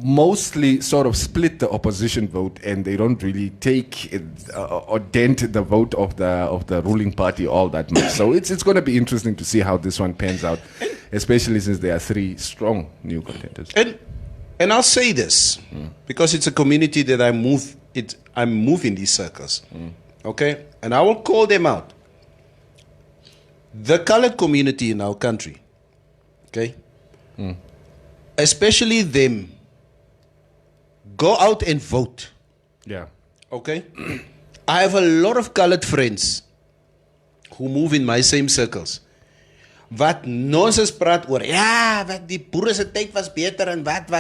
mostly sort of split the opposition vote, and they don't really take or dent the vote of the ruling party all that much. So it's going to be interesting to see how this one pans out, especially since there are 3 strong new contenders. And I'll say this because it's a community that I move in these circles, okay, and I will call them out. The colored community in our country, okay, especially them, go out and vote. Yeah. Okay? I have a lot of colored friends who move in my same circles. Wat nonsens praat oor, ja, wat die boere se tyd was beter en wat.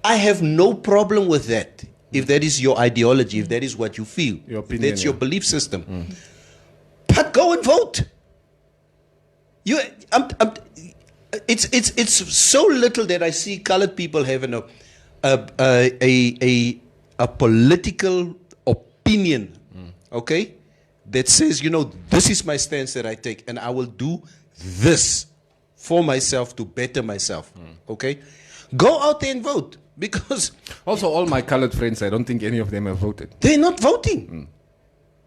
I have no problem with that. If that is your ideology, if that is what you feel, Your opinion, if that's your belief system. But go and vote. It's so little that I see colored people having a political opinion, okay, that says, this is my stance that I take, and I will do this for myself to better myself, okay? Go out there and vote, because... Also, all my colored friends, I don't think any of them have voted. They're not voting.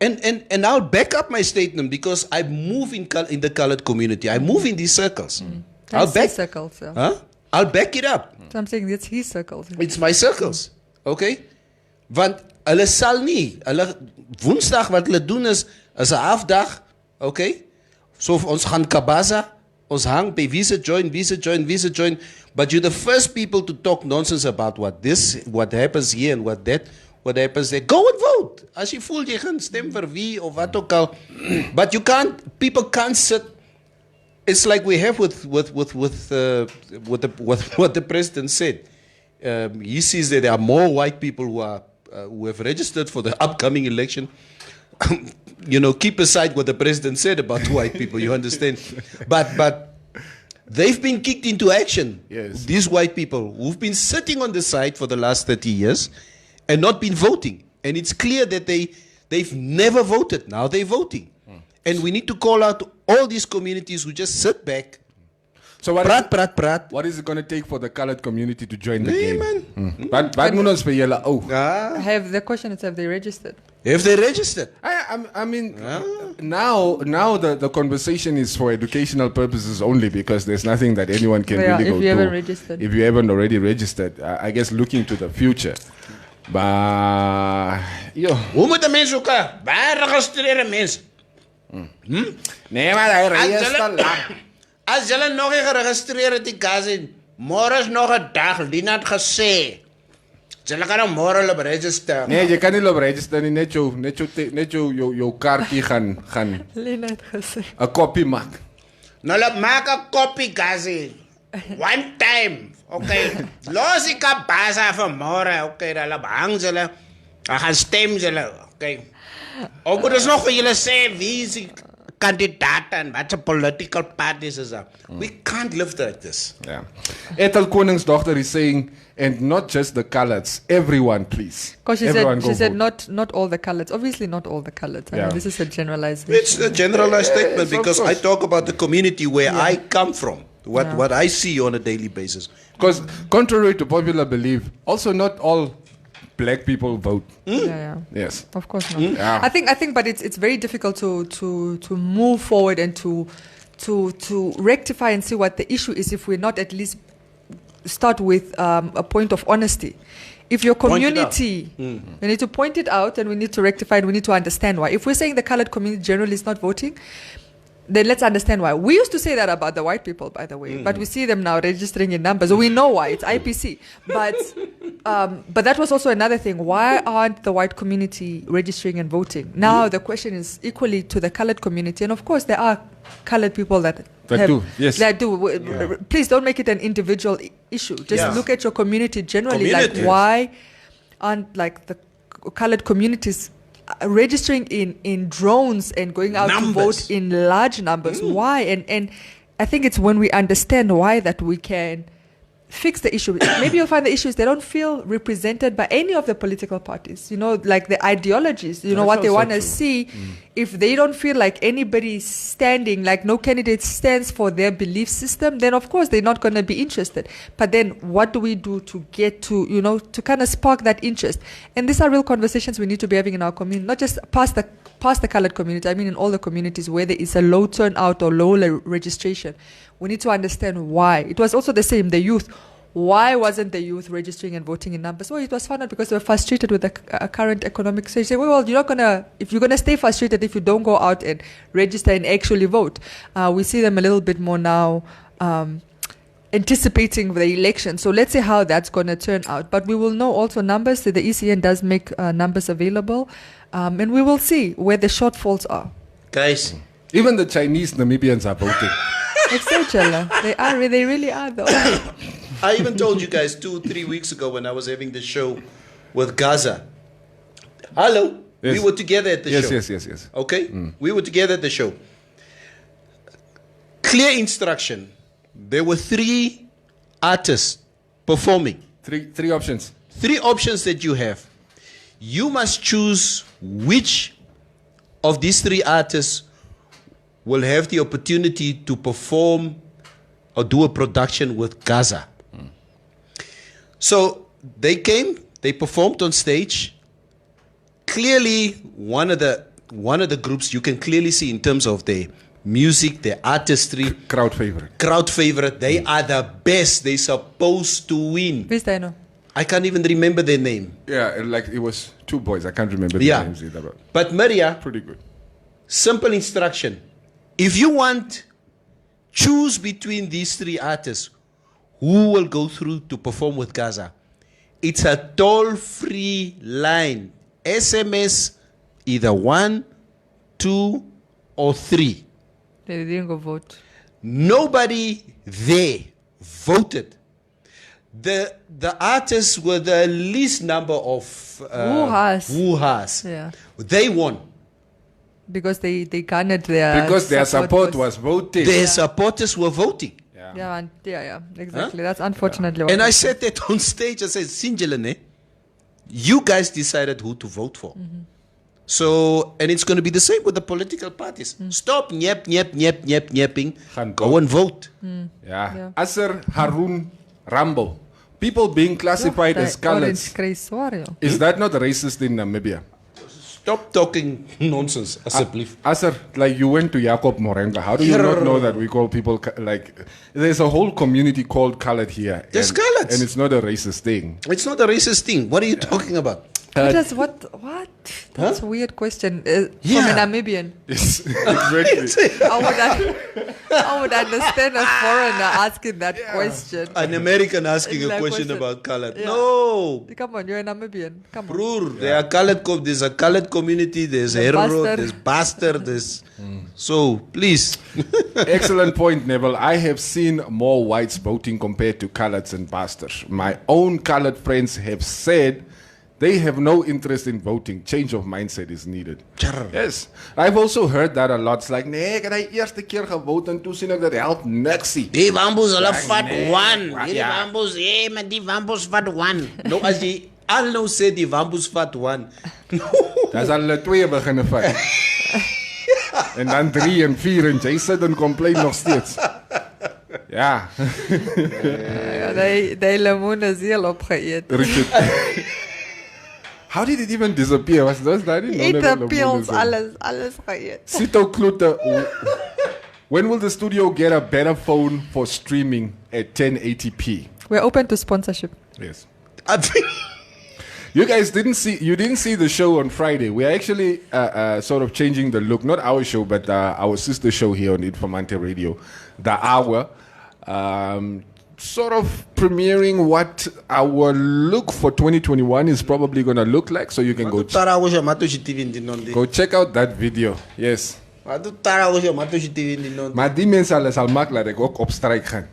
And I'll back up my statement, because I move in the colored community. I move in these circles. That's his circles. Yeah. Huh? I'll back it up. So I'm saying it's his circles. It's my circles. Okay? Want hulle sal nie, hulle Woensdag wat hulle doen is 'n halfdag, okay? So ons gaan Kabaza, ons hang by visa join, but you're the first people to talk nonsense about what happens here and what happens there. Go and vote. As jy voel jy gaan stem vir wie of wat ook al. But people can't sit. It's like we have with what the president said. He sees that there are more white people who have registered for the upcoming election. Keep aside what the president said about white people. You understand? But they've been kicked into action. Yes. These white people who've been sitting on the side for the last 30 years and not been voting. And it's clear that they've never voted. Now they're voting. And we need to call out all these communities who just sit back. So praat. What is it going to take for the colored community to join the game? Man. Wat moet ons vir julle The question is, have they registered? Have they registered? I mean, now the conversation is for educational purposes only, because there's nothing that anyone can really go do. If you haven't registered. If you haven't already registered, I guess looking to the future. But hoe moet 'n mens ook waar registreer 'n mens? Nee, maar hy register lank. As julle nog nie geregistreer het die gas en môre is nog 'n dag, Lina het gesê. Julle kan môre op register. Nee, jy kan nie op register nie, net jou kaartjie gaan Lina het gesê 'n kopie maak. Nou laat maak 'n kopie gas. One time. Okay. Los ek op Baza vir môre. Okay, dan laat hang julle. Ek gaan stem julle. Okay. Ook moet ons nog vir julle sê wie is die kandidaat en wat se political parties is daar. We can't live like this. Yeah. Ethel Koningsdogter is saying, and not just the coloreds, everyone, please. Because she said not all the coloreds. Obviously not all the coloreds. I mean, this is a generalization. It's a generalized statement, because I talk about the community where I come from. What I see on a daily basis. Because contrary to popular belief, also not all black people vote. Yes. Of course not. Yeah. I think, but it's very difficult to move forward and to rectify and see what the issue is if we're not at least start with a point of honesty. If your community, we need to point it out and we need to rectify it. We need to understand why. If we're saying the colored community generally is not voting, then let's understand why. We used to say that about the white people, by the way, but we see them now registering in numbers. We know why. It's IPC. But that was also another thing. Why aren't the white community registering and voting? Now the question is equally to the colored community. And of course, there are colored people that do. Yes. That do. Yeah. Please don't make it an individual issue. Just look at your community generally. Like, why aren't like the colored communities registering in drones and going out to vote in large numbers? Why? And I think it's when we understand why that we can fix the issue. Maybe you'll find the issue is they don't feel represented by any of the political parties. Like the ideologies, what they want to see. If they don't feel like anybody is standing, like no candidate stands for their belief system, then of course they're not going to be interested. But then what do we do to get to, to kind of spark that interest? And these are real conversations we need to be having in our community, not just past the colored community. I mean, in all the communities where there is a low turnout or low registration, we need to understand why. It was also the same, the youth. Why wasn't the youth registering and voting in numbers? Well, it was found out because they were frustrated with the current economic situation. Well, if you're gonna stay frustrated if you don't go out and register and actually vote. We see them a little bit more now anticipating the election. So let's see how that's going to turn out. But we will know also numbers. The ECN does make numbers available. And we will see where the shortfalls are. Guys. Even the Chinese Namibians are voting. They really are though. I even told you guys 2-3 weeks ago when I was having the show with Gaza. Hello. Yes. We were together at the show. Yes. Okay? We were together at the show. Clear instruction. There were 3 artists performing. Three options. 3 options that you have. You must choose which of these 3 artists will have the opportunity to perform or do a production with Gaza. So they came, they performed on stage. Clearly, one of the groups you can clearly see in terms of their music, their artistry. Crowd favorite. Crowd favorite. They are the best. They're supposed to win. I can't even remember their name. Yeah, like it was 2 boys. I can't remember their names either. But Maria, pretty good. Simple instruction. If you want, choose between these 3 artists who will go through to perform with Gaza. It's a toll-free line. SMS either 1, 2, or 3. They didn't go vote. Nobody there voted. The artists with the least number of woo-has. Yeah. They won. Because they garnered their because their support was voted. Their supporters were voting. Yeah, exactly. That's unfortunately what And I happened. said that on stage. I said, Sinjelene, you guys decided who to vote for. So, and it's going to be the same with the political parties. Stop nyapping. Go and vote. Yeah. Asser Harun Rambo. People being classified as coloreds. Is that not racist in Namibia? Stop talking nonsense, asseblief. Asser, like you went to Jacob Morenga. How do you not know that we call people like... There's a whole community called colored here. There's coloreds. And it's not a racist thing. It's not a racist thing. What are you talking about? What? That's a weird question. From a Namibian. Exactly. I would understand a foreigner asking that question. An American asking a question about colored. No. Come on, you're a Namibian. Come on. Brur, there are colored. There's a colored community. There's Herero. There's Bastard. There's so please. Excellent point, Neville. I have seen more whites voting compared to coloreds and bastards. My own colored friends have said they have no interest in voting. Change of mindset is needed. Yes. I've also heard that a lot. It's like, nee, ek het die eerste keer gevote en toe sien ek dat help niksie. Die wambos hulle vat 1. Die wambos, maar die wambos vat 1. Nou as jy al nou sê die wambos vat 1. Dis al hulle 2 beginne vat. En dan 3 en 4 en jy sit en complain nog steeds. Ja. Die lemoen is heel opgeëet. How did it even disappear? Was that Eat the pills, alles geëet. Sito Klute, when will the studio get a better phone for streaming at 1080p? We're open to sponsorship. Yes. You guys didn't see the show on Friday. We're actually sort of changing the look. Not our show, but our sister show here on Informanté Radio, The Hour. Sort of premiering what our look for 2021 is probably going to look like. So you can go check out that video. Yes. Maar die mensen al maak laat ek ook op strijk gaan.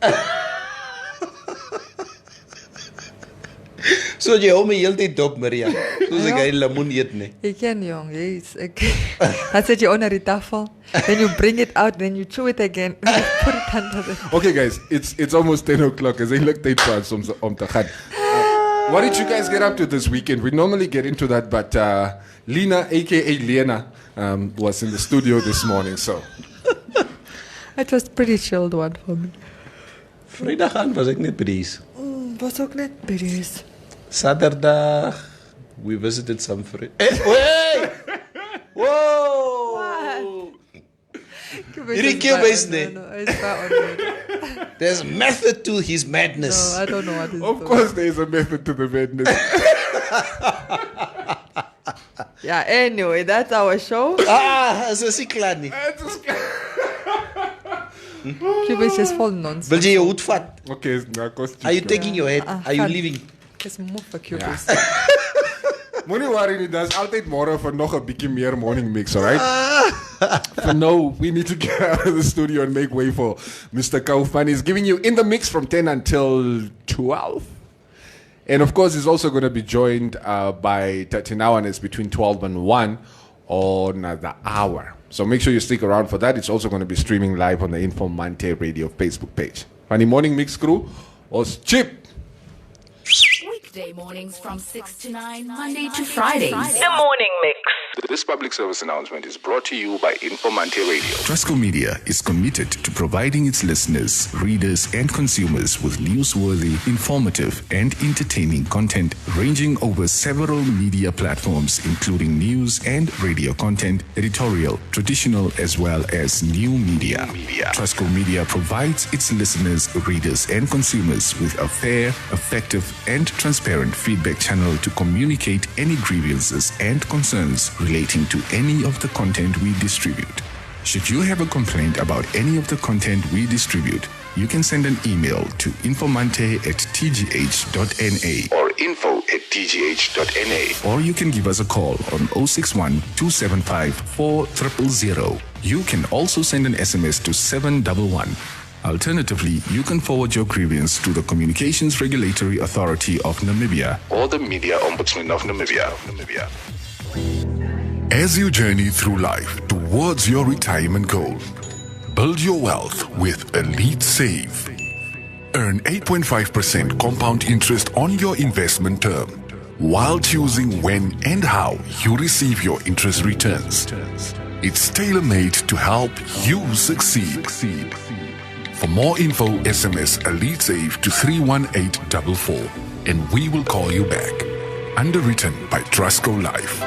So jy hou my heeltyd dop, Maria. Soos ek hy lemoen eet nie. Jy ken jong, yes. That's it, you onder die tafel. Then you bring it out, then you chew it again. Put it under the... Okay guys, it's almost 10 o'clock. Is eintlik tyd vir ons om te gaan. What did you guys get up to this weekend? We normally get into that, but Lena, aka Lena, was in the studio this morning, so. It was pretty chilled one for me. Vrydag aan was ek net by dies. Was ook net by dies. Saterdag, we visited some friends. Hey! Whoa! Hierdie keer wys nie. There's method to his madness. No, I don't know what it is. Of course there is a method to the madness. Yeah, anyway, that's our show. So is klaar nie. Cuba is just full nonsense. Wil jy jou hoed vat? Okay, nou kos. Are you taking your head? Are you leaving? Just move for Cuba. Moenie worry nie, daar's altyd môre vir nog 'n bietjie meer morning mix, alright? For now, we need to get out of the studio and make way for Mr. Kaufman. He's giving you in the mix from 10 until 12. And of course, he's also going to be joined by Tatinao, and it's between 12 and 1 on the hour. So make sure you stick around for that. It's also going to be streaming live on the Informanté Radio Facebook page. Funny morning mix crew was cheap. Weekday mornings from 6 to 9, Monday to Fridays. The morning mix. This public service announcement is brought to you by Informanté Radio. Trustco Media is committed to providing its listeners, readers, and consumers with newsworthy, informative, and entertaining content ranging over several media platforms, including news and radio content, editorial, traditional, as well as new media. Trustco Media provides its listeners, readers, and consumers with a fair, effective, and transparent feedback channel to communicate any grievances and concerns relating to any of the content we distribute. Should you have a complaint about any of the content we distribute, you can send an email to informante@tgh.na or info@tgh.na. or you can give us a call on 061 275 4000. You can also send an SMS to 711. Alternatively, you can forward your grievance to the Communications Regulatory Authority of Namibia or the Media Ombudsman of Namibia. As you journey through life towards your retirement goal, build your wealth with Elite Save. Earn 8.5% compound interest on your investment term while choosing when and how you receive your interest returns. It's tailor-made to help you succeed. For more info, SMS Elite Save to 31844 and we will call you back. Underwritten by Trustco Life.